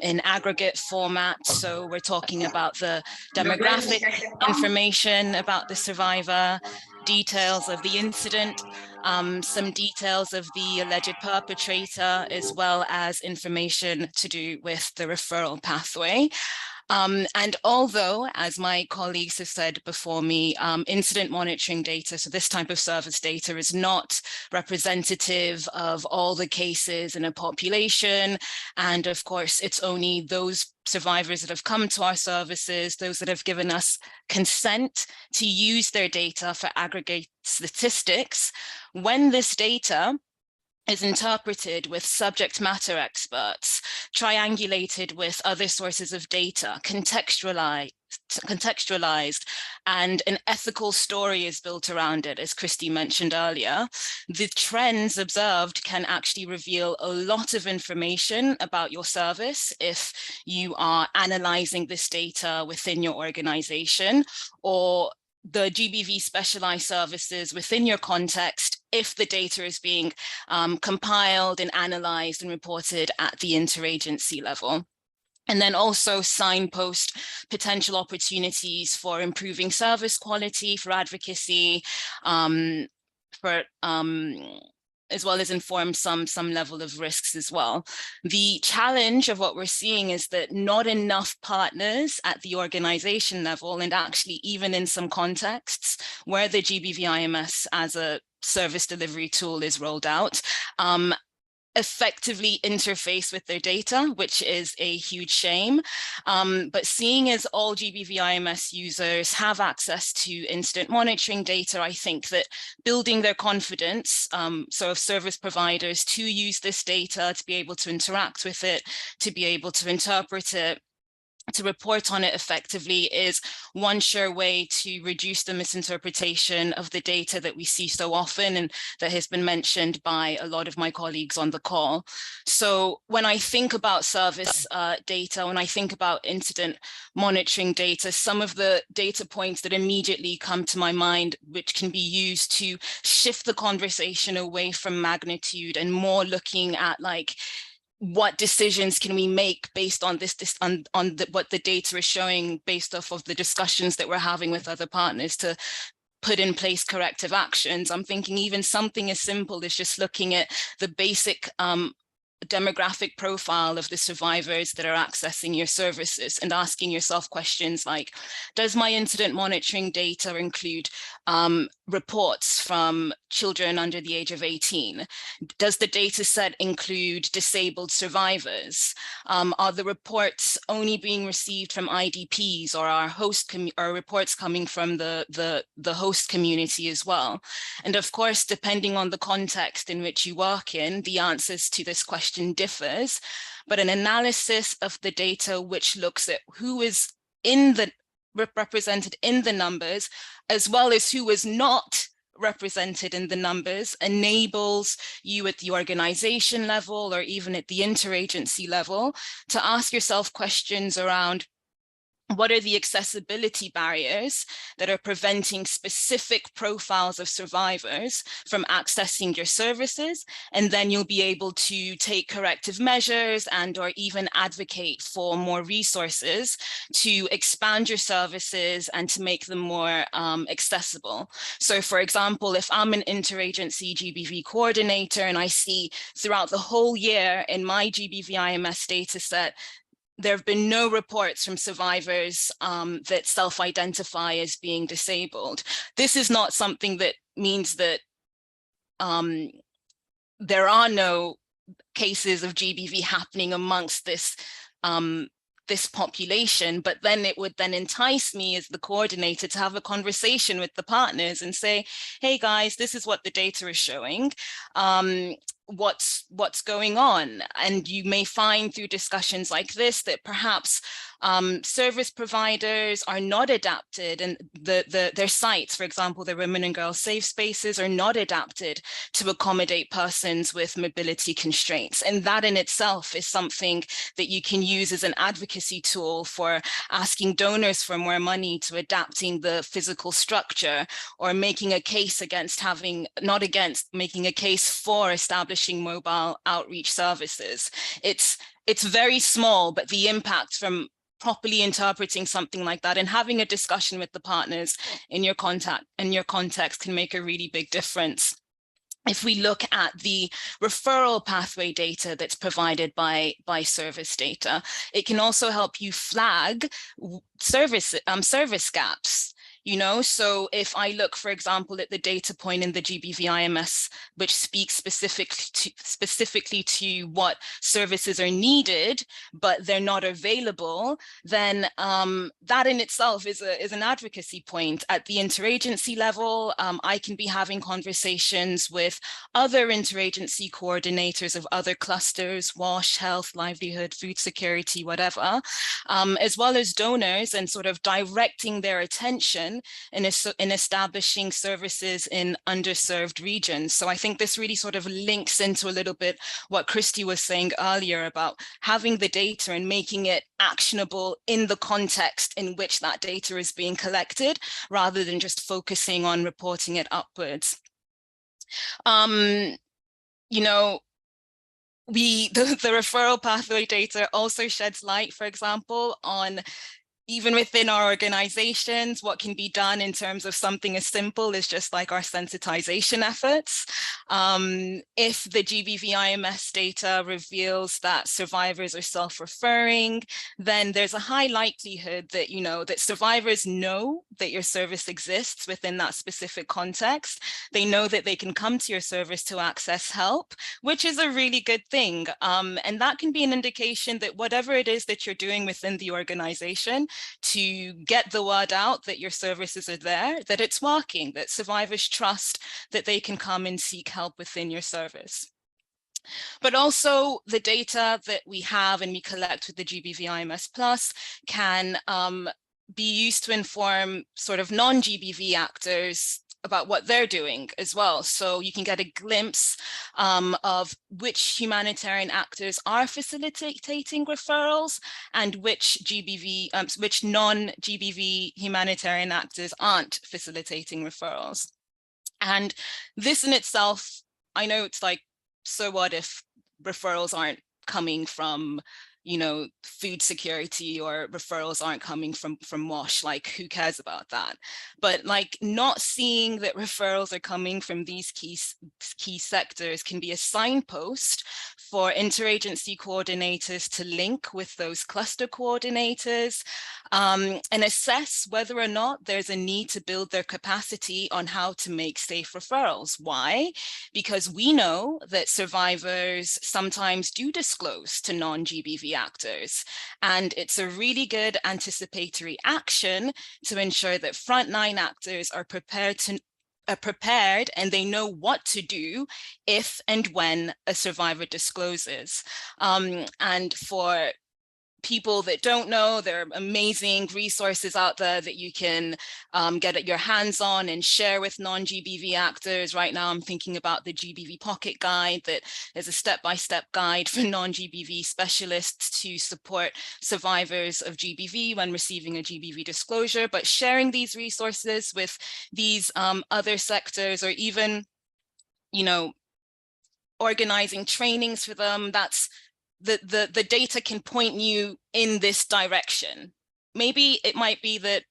in aggregate format. So we're talking about the demographic information about the survivor, details of the incident, some details of the alleged perpetrator, as well as information to do with the referral pathway. And although, as my colleagues have said before me, incident monitoring data, so this type of service data, is not representative of all the cases in a population. And of course, it's only those survivors that have come to our services, those that have given us consent to use their data for aggregate statistics. When this data is interpreted with subject matter experts, triangulated with other sources of data, contextualized, and an ethical story is built around it, as Christy mentioned earlier, the trends observed can actually reveal a lot of information about your service if you are analyzing this data within your organization, or the GBV specialized services within your context if the data is being compiled and analyzed and reported at the interagency level. And then also signpost potential opportunities for improving service quality, for advocacy, as well as inform some level of risks as well. The challenge of what we're seeing is that not enough partners at the organization level, and actually even in some contexts where the GBV IMS as a service delivery tool is rolled out, effectively interface with their data, which is a huge shame. But seeing as all GBV IMS users have access to incident monitoring data, I think that building their confidence, so of service providers to use this data, to be able to interact with it, to be able to interpret it, to report on it effectively, is one sure way to reduce the misinterpretation of the data that we see so often and that has been mentioned by a lot of my colleagues on the call. So when I think about service data, when I think about incident monitoring data, some of the data points that immediately come to my mind, which can be used to shift the conversation away from magnitude and more looking at like, what decisions can we make based on what the data is showing, based off of the discussions that we're having with other partners to put in place corrective actions. I'm thinking even something as simple as just looking at the basic demographic profile of the survivors that are accessing your services and asking yourself questions like, does my incident monitoring data include reports from children under the age of 18? Does the data set include disabled survivors? Are the reports only being received from IDPs, or are reports coming from the host community as well? And of course, depending on the context in which you work in, the answers to this question differs, but an analysis of the data which looks at who is represented in the numbers, as well as who is not represented in the numbers, enables you at the organization level or even at the interagency level to ask yourself questions around, what are the accessibility barriers that are preventing specific profiles of survivors from accessing your services? And then you'll be able to take corrective measures and or even advocate for more resources to expand your services and to make them more accessible. So for example, if I'm an interagency GBV coordinator and I see throughout the whole year in my GBV IMS data set, there have been no reports from survivors that self-identify as being disabled. This is not something that means that there are no cases of GBV happening amongst this this population, but then it would then entice me as the coordinator to have a conversation with the partners and say, hey guys, this is what the data is showing. What's going on? And you may find through discussions like this that perhaps service providers are not adapted, and their sites, for example, the women and girls safe spaces, are not adapted to accommodate persons with mobility constraints. And that in itself is something that you can use as an advocacy tool for asking donors for more money, to adapting the physical structure, or making a case against making a case for establishing mobile outreach services. It's very small, but the impact from properly interpreting something like that and having a discussion with the partners in your context can make a really big difference. if we look at the referral pathway data that's provided by service data, it can also help you flag service gaps. You know, so if I look, for example, at the data point in the GBV IMS, which speaks specifically to what services are needed, but they're not available, then that in itself is an advocacy point. At the interagency level, I can be having conversations with other interagency coordinators of other clusters, WASH, health, livelihood, food security, whatever, as well as donors, and sort of directing their attention in establishing services in underserved regions. So I think this really sort of links into a little bit what Christy was saying earlier about having the data and making it actionable in the context in which that data is being collected, rather than just focusing on reporting it upwards. You know, the referral pathway data also sheds light, for example, on even within our organizations, what can be done in terms of something as simple as just like our sensitization efforts. If the GBV IMS data reveals that survivors are self-referring, then there's a high likelihood that, you know, that survivors know that your service exists within that specific context. They know that they can come to your service to access help, which is a really good thing. And that can be an indication that whatever it is that you're doing within the organization to get the word out that your services are there, that it's working, that survivors trust that they can come and seek help within your service. But also the data that we have and we collect with the GBV IMS Plus can be used to inform sort of non-GBV actors about what they're doing as well. So you can get a glimpse of which humanitarian actors are facilitating referrals and which non-GBV humanitarian actors aren't facilitating referrals. And this in itself, I know it's like, so what if referrals aren't coming from, you know, food security, or referrals aren't coming from WASH, like who cares about that? But like not seeing that referrals are coming from these key sectors can be a signpost for interagency coordinators to link with those cluster coordinators and assess whether or not there's a need to build their capacity on how to make safe referrals. Why? Because we know that survivors sometimes do disclose to non-GBV actors, and it's a really good anticipatory action to ensure that frontline actors are prepared and they know what to do if and when a survivor discloses. And for people that don't know, there are amazing resources out there that you can get your hands on and share with non-GBV actors. Right now, I'm thinking about the GBV Pocket Guide that is a step-by-step guide for non-GBV specialists to support survivors of GBV when receiving a GBV disclosure. But sharing these resources with these other sectors, or even, you know, organizing trainings for them, that's the data can point you in this direction. Maybe it might be that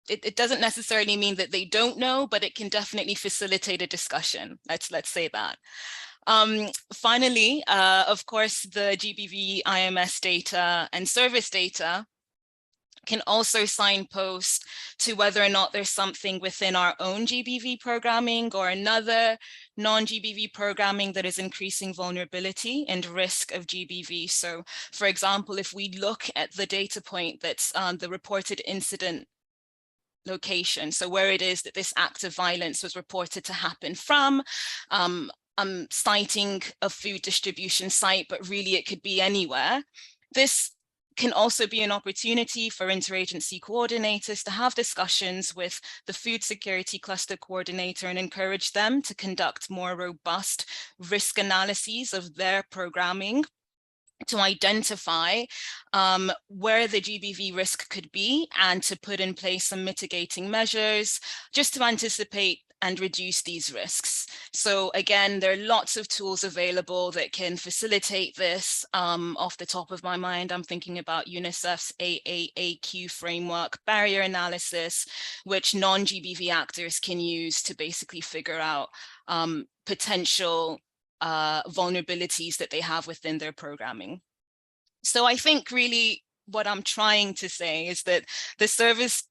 it doesn't necessarily mean that they don't know, but it can definitely facilitate a discussion. Let's say that. Finally, of course, the GBV IMS data and service data can also signpost to whether or not there's something within our own GBV programming or another non-GBV programming that is increasing vulnerability and risk of GBV. So, for example, if we look at the data point that's the reported incident location, so where it is that this act of violence was reported to happen from, I'm citing a food distribution site, but really it could be anywhere. This can also be an opportunity for interagency coordinators to have discussions with the food security cluster coordinator and encourage them to conduct more robust risk analyses of their programming to identify where the GBV risk could be and to put in place some mitigating measures just to anticipate and reduce these risks. So again, there are lots of tools available that can facilitate this. Off the top of my mind, I'm thinking about UNICEF's AAAQ framework, barrier analysis, which non-GBV actors can use to basically figure out potential vulnerabilities that they have within their programming. So I think really what I'm trying to say is that the service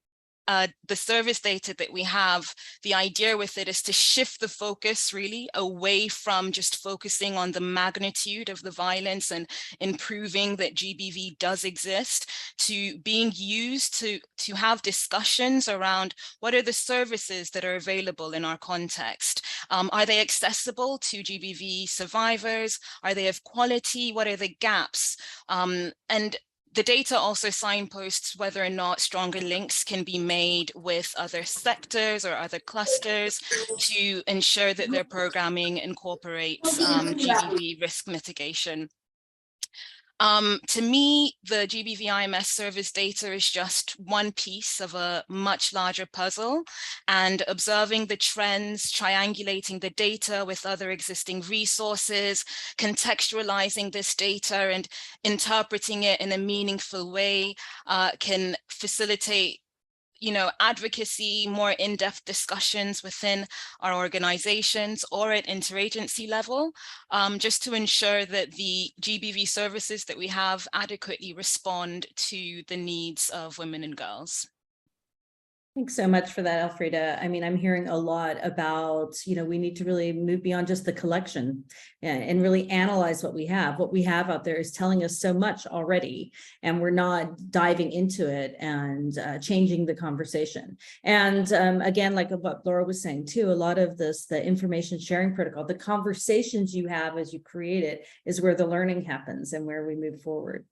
data that we have, the idea with it is to shift the focus really away from just focusing on the magnitude of the violence and improving that GBV does exist, to being used to have discussions around what are the services that are available in our context. Are they accessible to GBV survivors? Are they of quality? What are the gaps? And the data also signposts whether or not stronger links can be made with other sectors or other clusters to ensure that their programming incorporates GBV risk mitigation. To me, the GBV IMS service data is just one piece of a much larger puzzle, and observing the trends, triangulating the data with other existing resources, contextualizing this data and interpreting it in a meaningful way can facilitate advocacy, more in-depth discussions within our organizations or at interagency level, just to ensure that the GBV services that we have adequately respond to the needs of women and girls. Thanks so much for that, Elfriede. I mean, I'm hearing a lot about, we need to really move beyond just the collection and really analyze what we have. What we have out there is telling us so much already, and we're not diving into it and changing the conversation. And again, like what Laura was saying too, a lot of this, the information sharing protocol, the conversations you have as you create it is where the learning happens and where we move forward.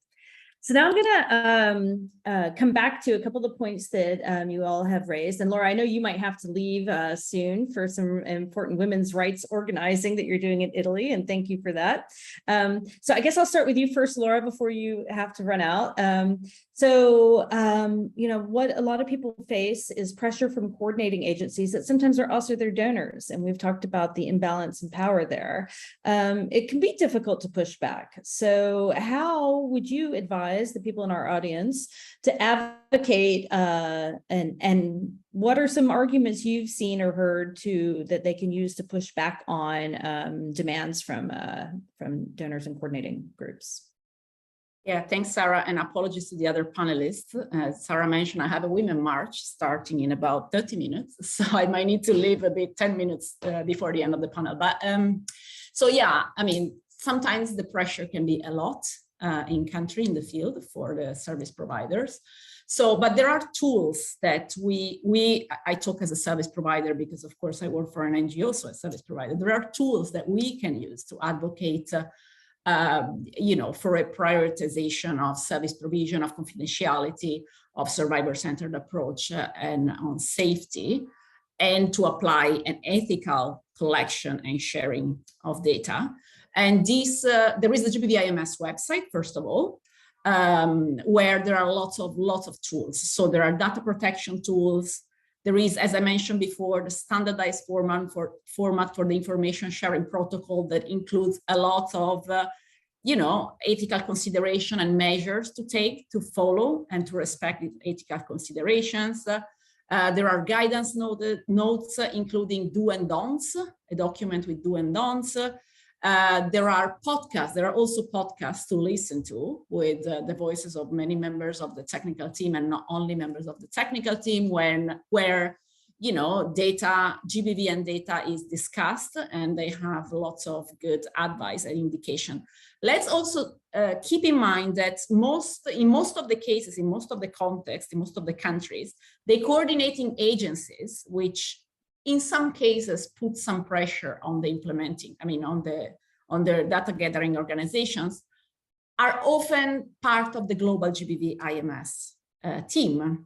So now I'm going to come back to a couple of the points that you all have raised. And Laura, I know you might have to leave soon for some important women's rights organizing that you're doing in Italy, and thank you for that. So I guess I'll start with you first, Laura, before you have to run out. What a lot of people face is pressure from coordinating agencies that sometimes are also their donors. And we've talked about the imbalance in power there. It can be difficult to push back. So how would you advise the people in our audience to advocate and what are some arguments you've seen or heard that they can use to push back on demands from donors and coordinating groups? Yeah, thanks, Sarah, and apologies to the other panelists. As Sarah mentioned, I have a women march starting in about 30 minutes, so I might need to leave a bit 10 minutes before the end of the panel. But so yeah, I mean, sometimes the pressure can be a lot in the field for the service providers. So, but there are tools that I talk as a service provider because of course I work for an NGO, so a service provider. There are tools that we can use to advocate for a prioritization of service provision, of confidentiality, of survivor-centered approach and on safety, and to apply an ethical collection and sharing of data. And this, there is the GBV IMS website, first of all, where there are lots of tools. So there are data protection tools. There is, as I mentioned before, the standardized format for the information sharing protocol that includes a lot of, ethical consideration and measures to take, to follow, and to respect ethical considerations. There are guidance notes, including do and don'ts, a document with do and don'ts. There are podcasts. There are also podcasts to listen to with the voices of many members of the technical team, and not only members of the technical team, where data, GBV and data is discussed, and they have lots of good advice and indication. Let's also keep in mind that in most of the cases, in most of the contexts, in most of the countries, the coordinating agencies, which in some cases put some pressure on the on the data gathering organizations, are often part of the global GBV IMS team.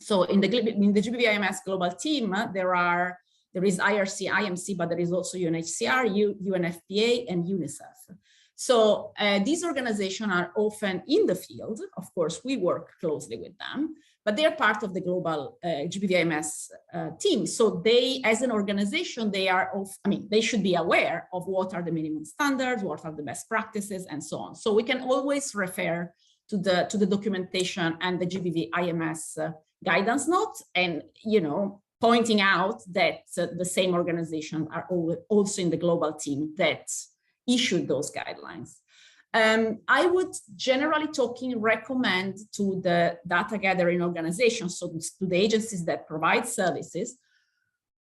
So in the GBV IMS global team, there is IRC, IMC, but there is also UNHCR, UNFPA, and UNICEF. So these organizations are often in the field. Of course, we work closely with them, but they are part of the global GBV IMS team. So they, as an organization, they should be aware of what are the minimum standards, what are the best practices, and so on. So we can always refer to the documentation and the GBV IMS guidance note, and pointing out that the same organizations are also in the global team that issued those guidelines. I would generally recommend to the data gathering organizations, so to the agencies that provide services,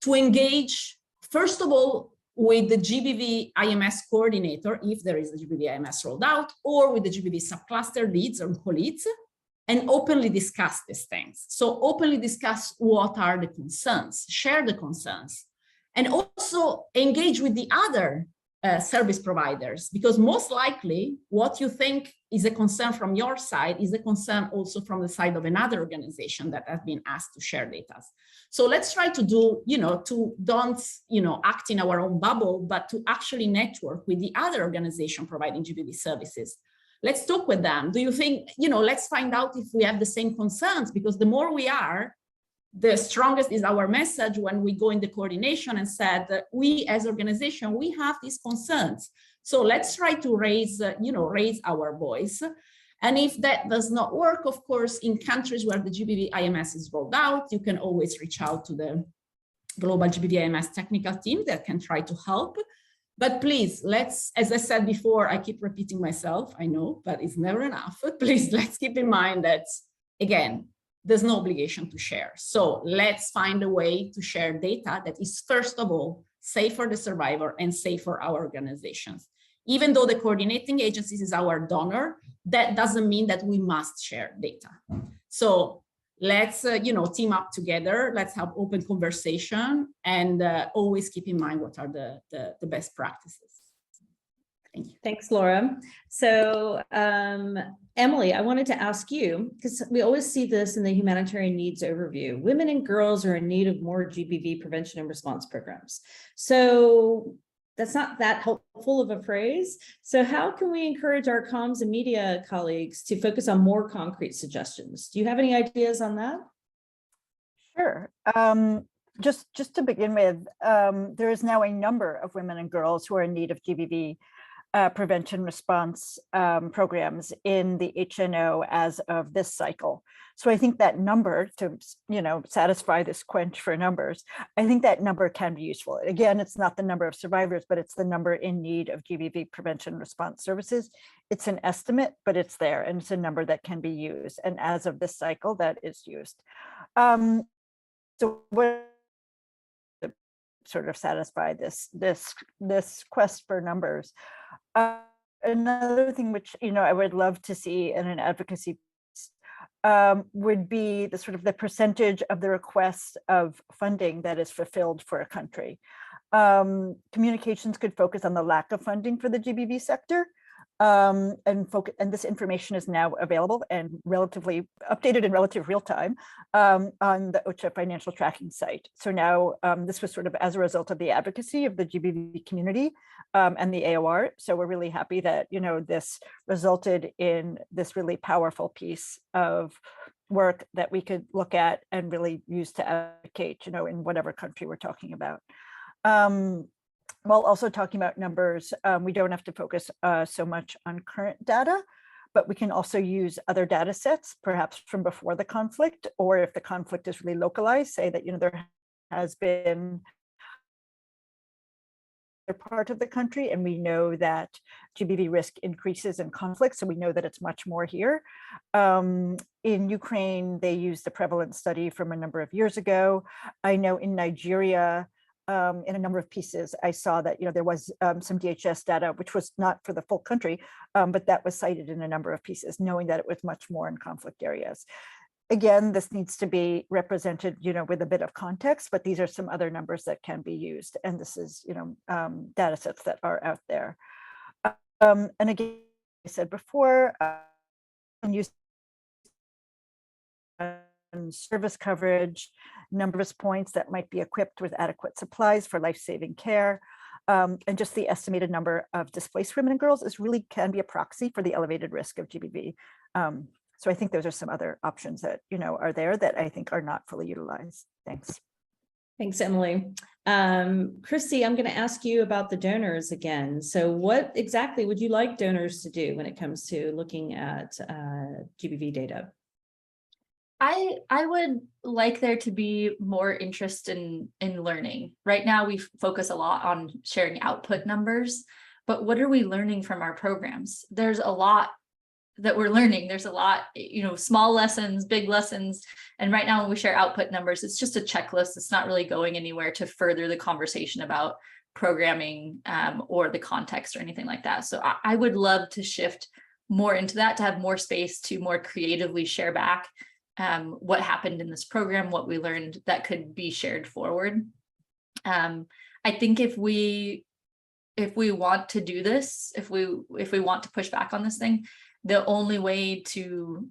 to engage, first of all, with the GBV IMS coordinator, if there is a GBV IMS rolled out, or with the GBV subcluster leads or co-leads, and openly discuss these things. So openly discuss what are the concerns, share the concerns, and also engage with the other service providers, because most likely what you think is a concern from your side is a concern also from the side of another organization that has been asked to share data. So let's try to do, don't act in our own bubble, but to actually network with the other organization providing GBV services. Let's talk with them. Do you think, let's find out if we have the same concerns, because the more we are, the strongest is our message when we go in the coordination and said that we as organization, we have these concerns. So let's try to raise our voice. And if that does not work, of course, in countries where the GBV IMS is rolled out, you can always reach out to the global GBV IMS technical team that can try to help. But please, as I said before, I keep repeating myself, I know, but it's never enough. Please, let's keep in mind that, again, there's no obligation to share. So let's find a way to share data that is, first of all, safe for the survivor and safe for our organizations. Even though the coordinating agencies is our donor, that doesn't mean that we must share data. So let's team up together, let's have open conversation, and always keep in mind what are the best practices. Thank you. Thanks, Laura. So Emily, I wanted to ask you, because we always see this in the humanitarian needs overview, women and girls are in need of more GBV prevention and response programs. So that's not that helpful of a phrase. So how can we encourage our comms and media colleagues to focus on more concrete suggestions? Do you have any ideas on that? Sure. Just to begin with, there is now a number of women and girls who are in need of GBV prevention response programs in the HNO as of this cycle. So I think that number, to satisfy this quench for numbers, I think that number can be useful. Again, it's not the number of survivors, but it's the number in need of GBV prevention response services. It's an estimate, but it's there, and it's a number that can be used. And as of this cycle, that is used. So what sort of satisfy this quest for numbers? Another thing which I would love to see in an advocacy would be the percentage of the request of funding that is fulfilled for a country. Communications could focus on the lack of funding for the GBV sector, and this information is now available and relatively updated in relative real time on the OCHA financial tracking site. So now this was sort of as a result of the advocacy of the GBV community and the AOR. So we're really happy that this resulted in this really powerful piece of work that we could look at and really use to advocate, in whatever country we're talking about. While also talking about numbers, we don't have to focus so much on current data, but we can also use other data sets, perhaps from before the conflict, or if the conflict is really localized, say that there has been a part of the country, and we know that GBV risk increases in conflict, so we know that it's much more here. In Ukraine, they used a prevalence study from a number of years ago. I know in Nigeria, in a number of pieces, I saw that there was some DHS data, which was not for the full country, but that was cited in a number of pieces, knowing that it was much more in conflict areas. Again, this needs to be represented, with a bit of context, but these are some other numbers that can be used, and this is, data sets that are out there. And again, I said before, use service coverage, number of points that might be equipped with adequate supplies for life-saving care. And just the estimated number of displaced women and girls can be a proxy for the elevated risk of GBV. So I think those are some other options that, are there that I think are not fully utilized. Thanks. Thanks, Emily. Christy, I'm going to ask you about the donors again. So what exactly would you like donors to do when it comes to looking at GBV data? I would like there to be more interest in learning. Right now, we focus a lot on sharing output numbers, but what are we learning from our programs? There's a lot that we're learning. There's a lot, small lessons, big lessons. And right now when we share output numbers, it's just a checklist. It's not really going anywhere to further the conversation about programming or the context or anything like that. So I would love to shift more into that, to have more space to more creatively share back what happened in this program, what we learned that could be shared forward. I think if we want to do this, if we want to push back on this thing, the only way to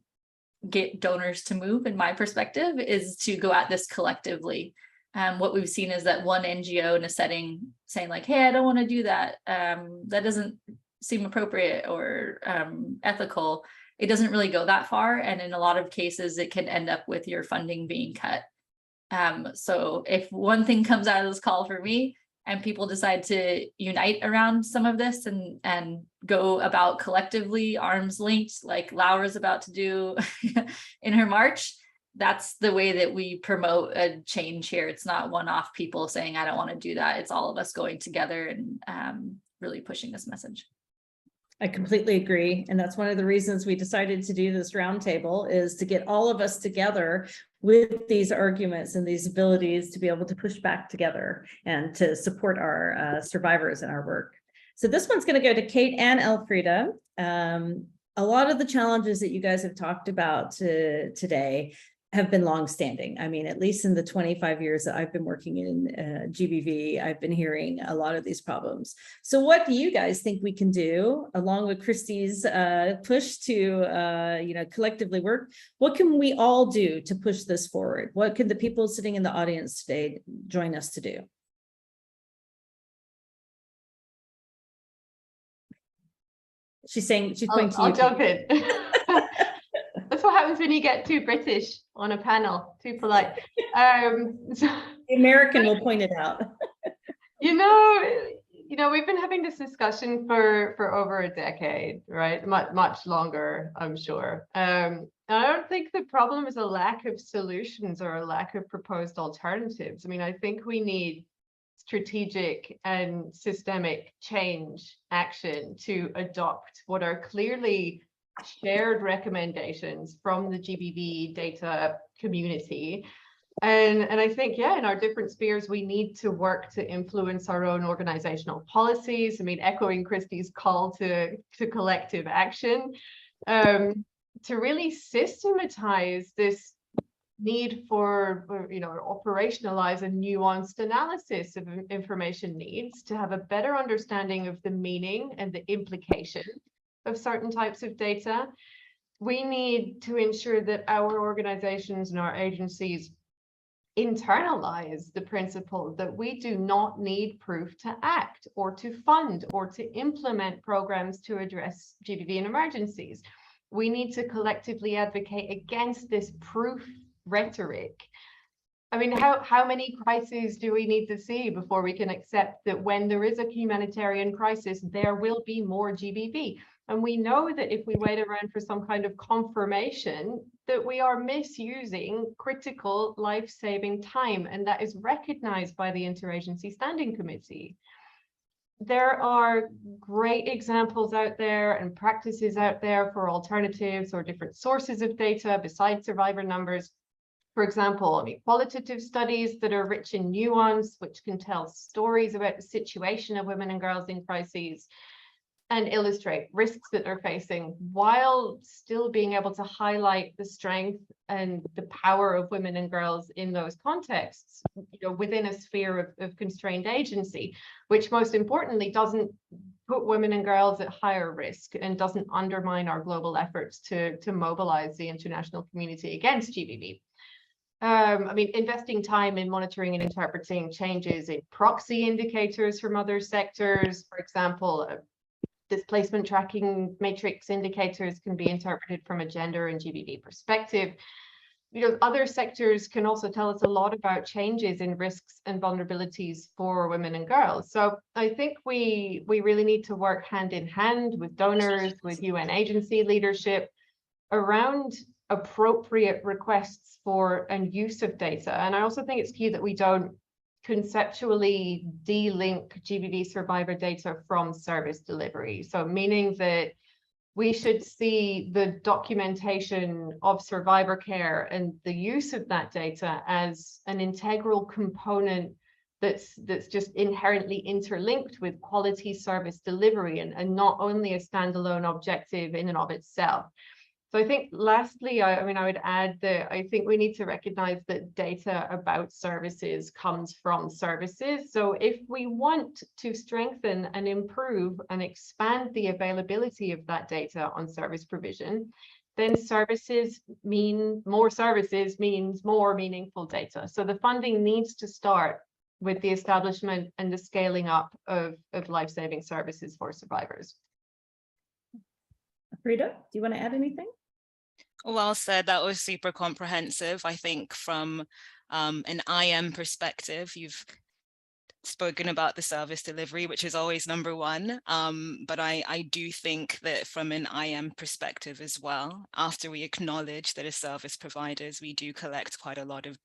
get donors to move, in my perspective, is to go at this collectively. What we've seen is that one NGO in a setting saying like, hey, I don't want to do that. That doesn't seem appropriate or ethical. It doesn't really go that far. And in a lot of cases, it can end up with your funding being cut. So if one thing comes out of this call for me, and people decide to unite around some of this and go about collectively, arms linked, like Laura's about to do in her march, that's the way that we promote a change here. It's not one-off people saying, I don't want to do that. It's all of us going together and really pushing this message. I completely agree. And that's one of the reasons we decided to do this roundtable, is to get all of us together with these arguments and these abilities to be able to push back together and to support our survivors in our work. So this one's going to go to Kate and Elfrida. A lot of the challenges that you guys have talked about today have been longstanding. I mean, at least in the 25 years that I've been working in GBV, I've been hearing a lot of these problems. So what do you guys think we can do, along with Christy's push to collectively work? What can we all do to push this forward? What can the people sitting in the audience today join us to do? She's saying, she's pointing to you. I'll jump in. That's what happens when you get too British on a panel, too polite. The American will point it out. We've been having this discussion for over a decade, right? Much longer, I'm sure. I don't think the problem is a lack of solutions or a lack of proposed alternatives. I mean, I think we need strategic and systemic change action to adopt what are clearly shared recommendations from the GBV data community. And I think, in our different spheres, we need to work to influence our own organizational policies. I mean, echoing Christy's call to collective action, to really systematize this need for, operationalize a nuanced analysis of information needs, to have a better understanding of the meaning and the implication of certain types of data. We need to ensure that our organizations and our agencies internalize the principle that we do not need proof to act or to fund or to implement programs to address GBV and emergencies. We need to collectively advocate against this proof rhetoric. I mean, how many crises do we need to see before we can accept that when there is a humanitarian crisis, there will be more GBV? And we know that if we wait around for some kind of confirmation, that we are misusing critical life-saving time, and that is recognized by the Interagency Standing Committee. There are great examples out there and practices out there for alternatives or different sources of data besides survivor numbers. For example, qualitative studies that are rich in nuance, which can tell stories about the situation of women and girls in crises and illustrate risks that they're facing, while still being able to highlight the strength and the power of women and girls in those contexts, within a sphere of constrained agency, which most importantly doesn't put women and girls at higher risk and doesn't undermine our global efforts to mobilize the international community against GBV. I mean, investing time in monitoring and interpreting changes in proxy indicators from other sectors, for example, displacement tracking matrix indicators can be interpreted from a gender and GBV perspective. Other sectors can also tell us a lot about changes in risks and vulnerabilities for women and girls. So I think we really need to work hand in hand with donors, with UN agency leadership around appropriate requests for and use of data. And I also think it's key that we don't conceptually de-link GBV survivor data from service delivery. So meaning that we should see the documentation of survivor care and the use of that data as an integral component that's just inherently interlinked with quality service delivery and not only a standalone objective in and of itself. So I think lastly, I would add that I think we need to recognize that data about services comes from services. So if we want to strengthen and improve and expand the availability of that data on service provision, then services means more meaningful data. So the funding needs to start with the establishment and the scaling up of life-saving services for survivors. Frida, do you want to add anything? Well said. That was super comprehensive. I think from an IM perspective, you've spoken about the service delivery, which is always number one. But I do think that from an IM perspective as well, after we acknowledge that as service providers, we do collect quite a lot of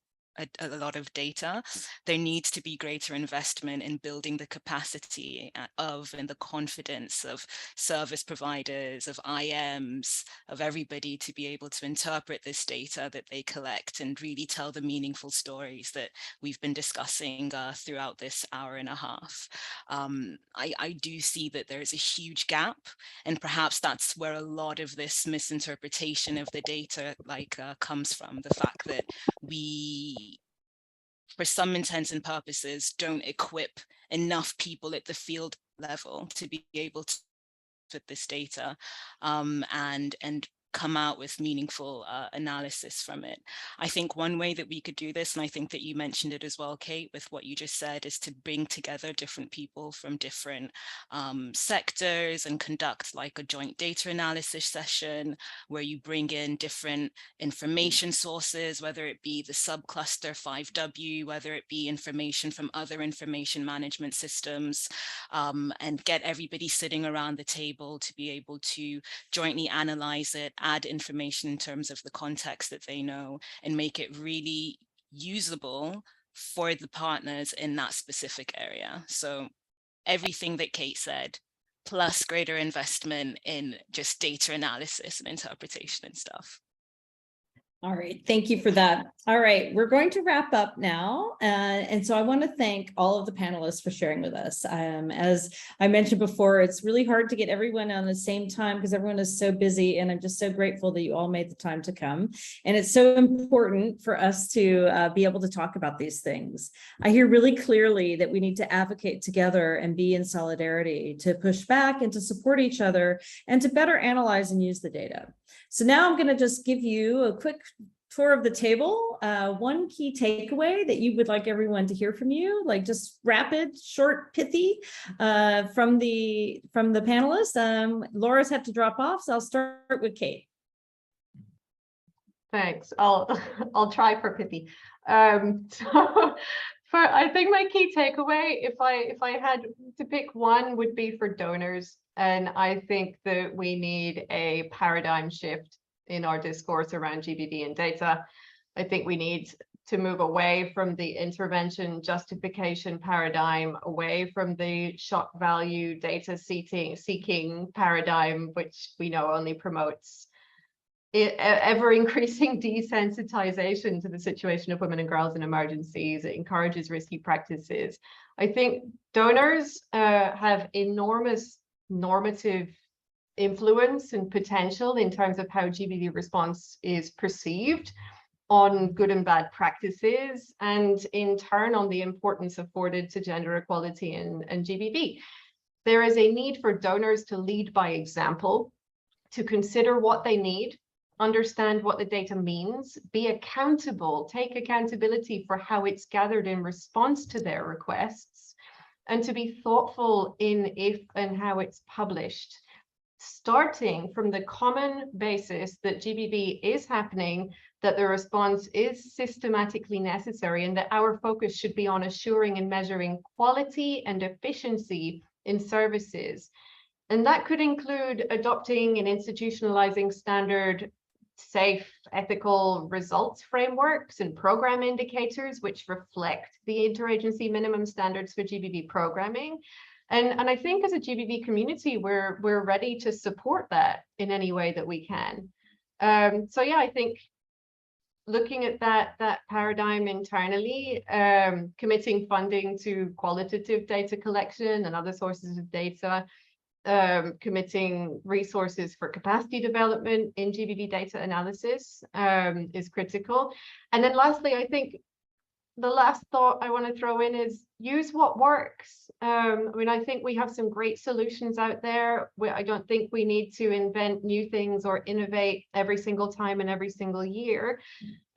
data, there needs to be greater investment in building the capacity of and the confidence of service providers, of IMs, of everybody to be able to interpret this data that they collect and really tell the meaningful stories that we've been discussing throughout this hour and a half. I do see that there is a huge gap, and perhaps that's where a lot of this misinterpretation of the data comes from, the fact that we, for some intents and purposes, don't equip enough people at the field level to be able to put this data and come out with meaningful analysis from it. I think one way that we could do this, and I think that you mentioned it as well, Kate, with what you just said, is to bring together different people from different sectors and conduct like a joint data analysis session where you bring in different information sources, whether it be the subcluster 5W, whether it be information from other information management systems, and get everybody sitting around the table to be able to jointly analyze it, add information in terms of the context that they know, and make it really usable for the partners in that specific area. So everything that Kate said, plus greater investment in just data analysis and interpretation and stuff. All right, thank you for that. All right, we're going to wrap up now. And so I want to thank all of the panelists for sharing with us. As I mentioned before, it's really hard to get everyone on the same time because everyone is so busy, and I'm just so grateful that you all made the time to come. And it's so important for us to be able to talk about these things. I hear really clearly that we need to advocate together and be in solidarity, to push back and to support each other and to better analyze and use the data. So now I'm going to just give you a quick tour of the table. One key takeaway that you would like everyone to hear from you, like just rapid, short, pithy from the panelists. Laura's had to drop off, so I'll start with Kate. Thanks. I'll try for pithy. I think my key takeaway, if I had to pick one, would be for donors. And I think that we need a paradigm shift in our discourse around GBV and data. I think we need to move away from the intervention justification paradigm, away from the shock value data seeking paradigm, which we know only promotes ever increasing desensitization to the situation of women and girls in emergencies. It encourages risky practices. I think donors have enormous normative influence and potential in terms of how GBV response is perceived on good and bad practices, and in turn on the importance afforded to gender equality and GBV. There is a need for donors to lead by example, to consider what they need, understand what the data means, be accountable, take accountability for how it's gathered in response to their requests, and to be thoughtful in if and how it's published, starting from the common basis that GBV is happening, that the response is systematically necessary, and that our focus should be on assuring and measuring quality and efficiency in services. And that could include adopting and institutionalizing standard, safe, ethical results frameworks and program indicators which reflect the interagency minimum standards for GBV programming. And I think as a GBV community, we're ready to support that in any way that we can. So yeah, I think looking at that paradigm internally, committing funding to qualitative data collection and other sources of data, committing resources for capacity development in GBV data analysis is critical. And then lastly, I think the last thought I want to throw in is use what works. I mean, I think we have some great solutions out there. I don't think we need to invent new things or innovate every single time and every single year.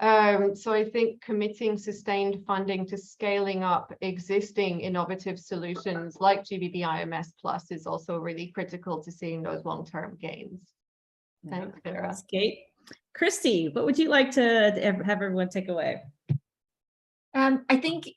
So I think committing sustained funding to scaling up existing innovative solutions like GBV IMS Plus is also really critical to seeing those long-term gains. Thanks, Sarah. Thanks, Kate. Christy, what would you like to have everyone take away? I think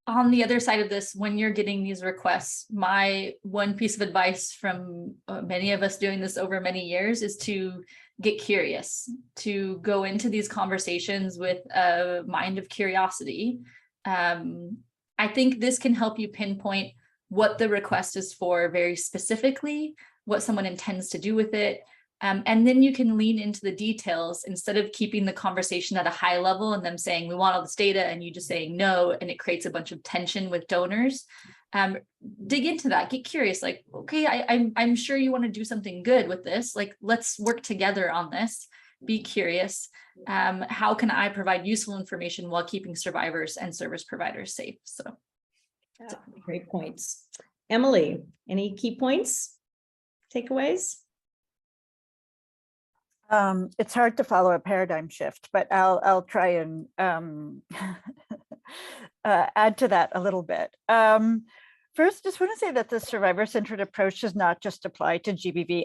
on the other side of this, when you're getting these requests, my one piece of advice from many of us doing this over many years is to get curious, to go into these conversations with a mind of curiosity. I think this can help you pinpoint what the request is for very specifically, what someone intends to do with it. And then you can lean into the details instead of keeping the conversation at a high level and them saying, we want all this data, and you just saying no, and it creates a bunch of tension with donors. Dig into that, get curious, like, okay, I'm sure you want to do something good with this. Like, let's work together on this. Be curious. How can I provide useful information while keeping survivors and service providers safe? So yeah, great points. Emily, any key points, takeaways? It's hard to follow a paradigm shift, but I'll try and add to that a little bit. First, just want to say that the survivor-centered approach does not just apply to GBV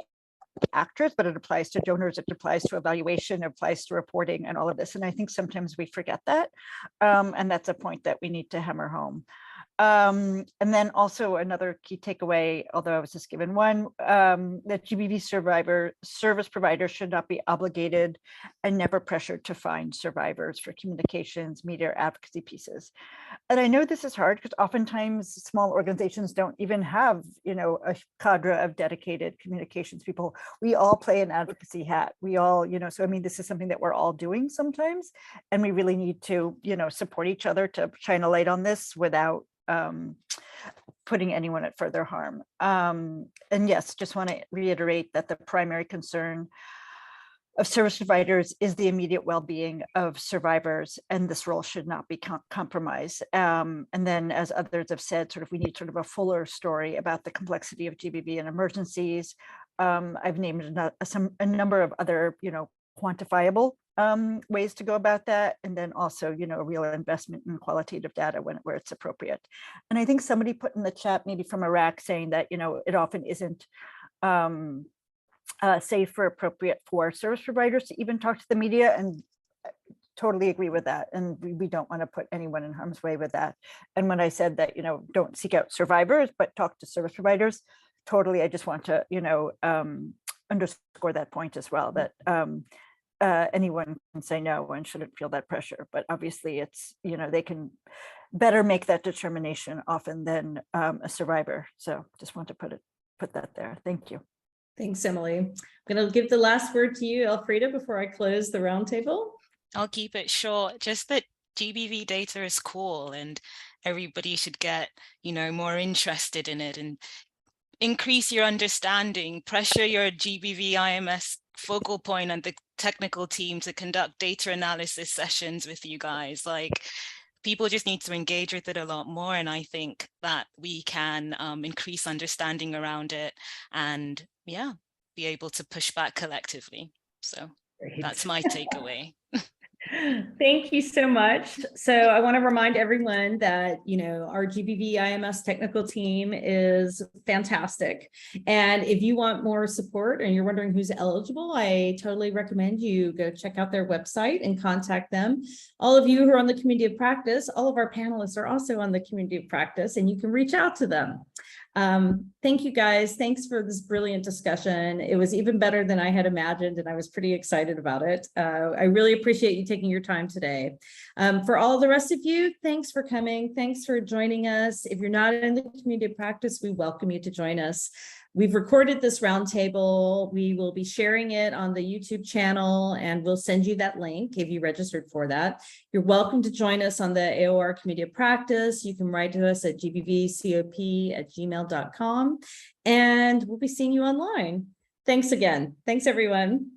actors, but it applies to donors, it applies to evaluation, it applies to reporting and all of this. And I think sometimes we forget that. And that's a point that we need to hammer home. And then also another key takeaway, although I was just given one, that GBV service providers should not be obligated and never pressured to find survivors for communications, media, advocacy pieces. And I know this is hard because oftentimes small organizations don't even have, a cadre of dedicated communications people. We all play an advocacy hat. We all, so I mean, this is something that we're all doing sometimes, and we really need to, support each other to shine a light on this without putting anyone at further harm. And yes, just want to reiterate that the primary concern of service providers is the immediate well-being of survivors, and this role should not be compromised. And then, as others have said, we need a fuller story about the complexity of GBV and emergencies. I've named a number of other, quantifiable ways to go about that, and then also, a real investment in qualitative data where it's appropriate. And I think somebody put in the chat, maybe from Iraq, saying that it often isn't safe or appropriate for service providers to even talk to the media, and totally agree with that. And we don't want to put anyone in harm's way with that. And when I said that, don't seek out survivors, but talk to service providers, totally, I just want to, underscore that point as well, that anyone can say no and shouldn't feel that pressure. But obviously it's, they can better make that determination often than a survivor. So just want to put that there. Thank you. Thanks, Emily. I'm going to give the last word to you, Elfrida, before I close the roundtable. I'll keep it short. Just that GBV data is cool, and everybody should get, more interested in it and increase your understanding, pressure your GBV IMS focal point and the technical team to conduct data analysis sessions with you guys. Like, people just need to engage with it a lot more. And I think that we can increase understanding around it and be able to push back collectively. So Great. That's my takeaway. Thank you so much. So I want to remind everyone that, our GBV IMS technical team is fantastic. And if you want more support and you're wondering who's eligible, I totally recommend you go check out their website and contact them. All of you who are on the community of practice, all of our panelists are also on the community of practice, and you can reach out to them. Thank you guys. Thanks for this brilliant discussion. It was even better than I had imagined, and I was pretty excited about it. I really appreciate you taking your time today. For all the rest of you, thanks for coming. Thanks for joining us. If you're not in the community of practice, we welcome you to join us. We've recorded this roundtable. We will be sharing it on the YouTube channel, and we'll send you that link if you registered for that. You're welcome to join us on the AOR Community of Practice. You can write to us at gbvcop@gmail.com, and we'll be seeing you online. Thanks again. Thanks, everyone.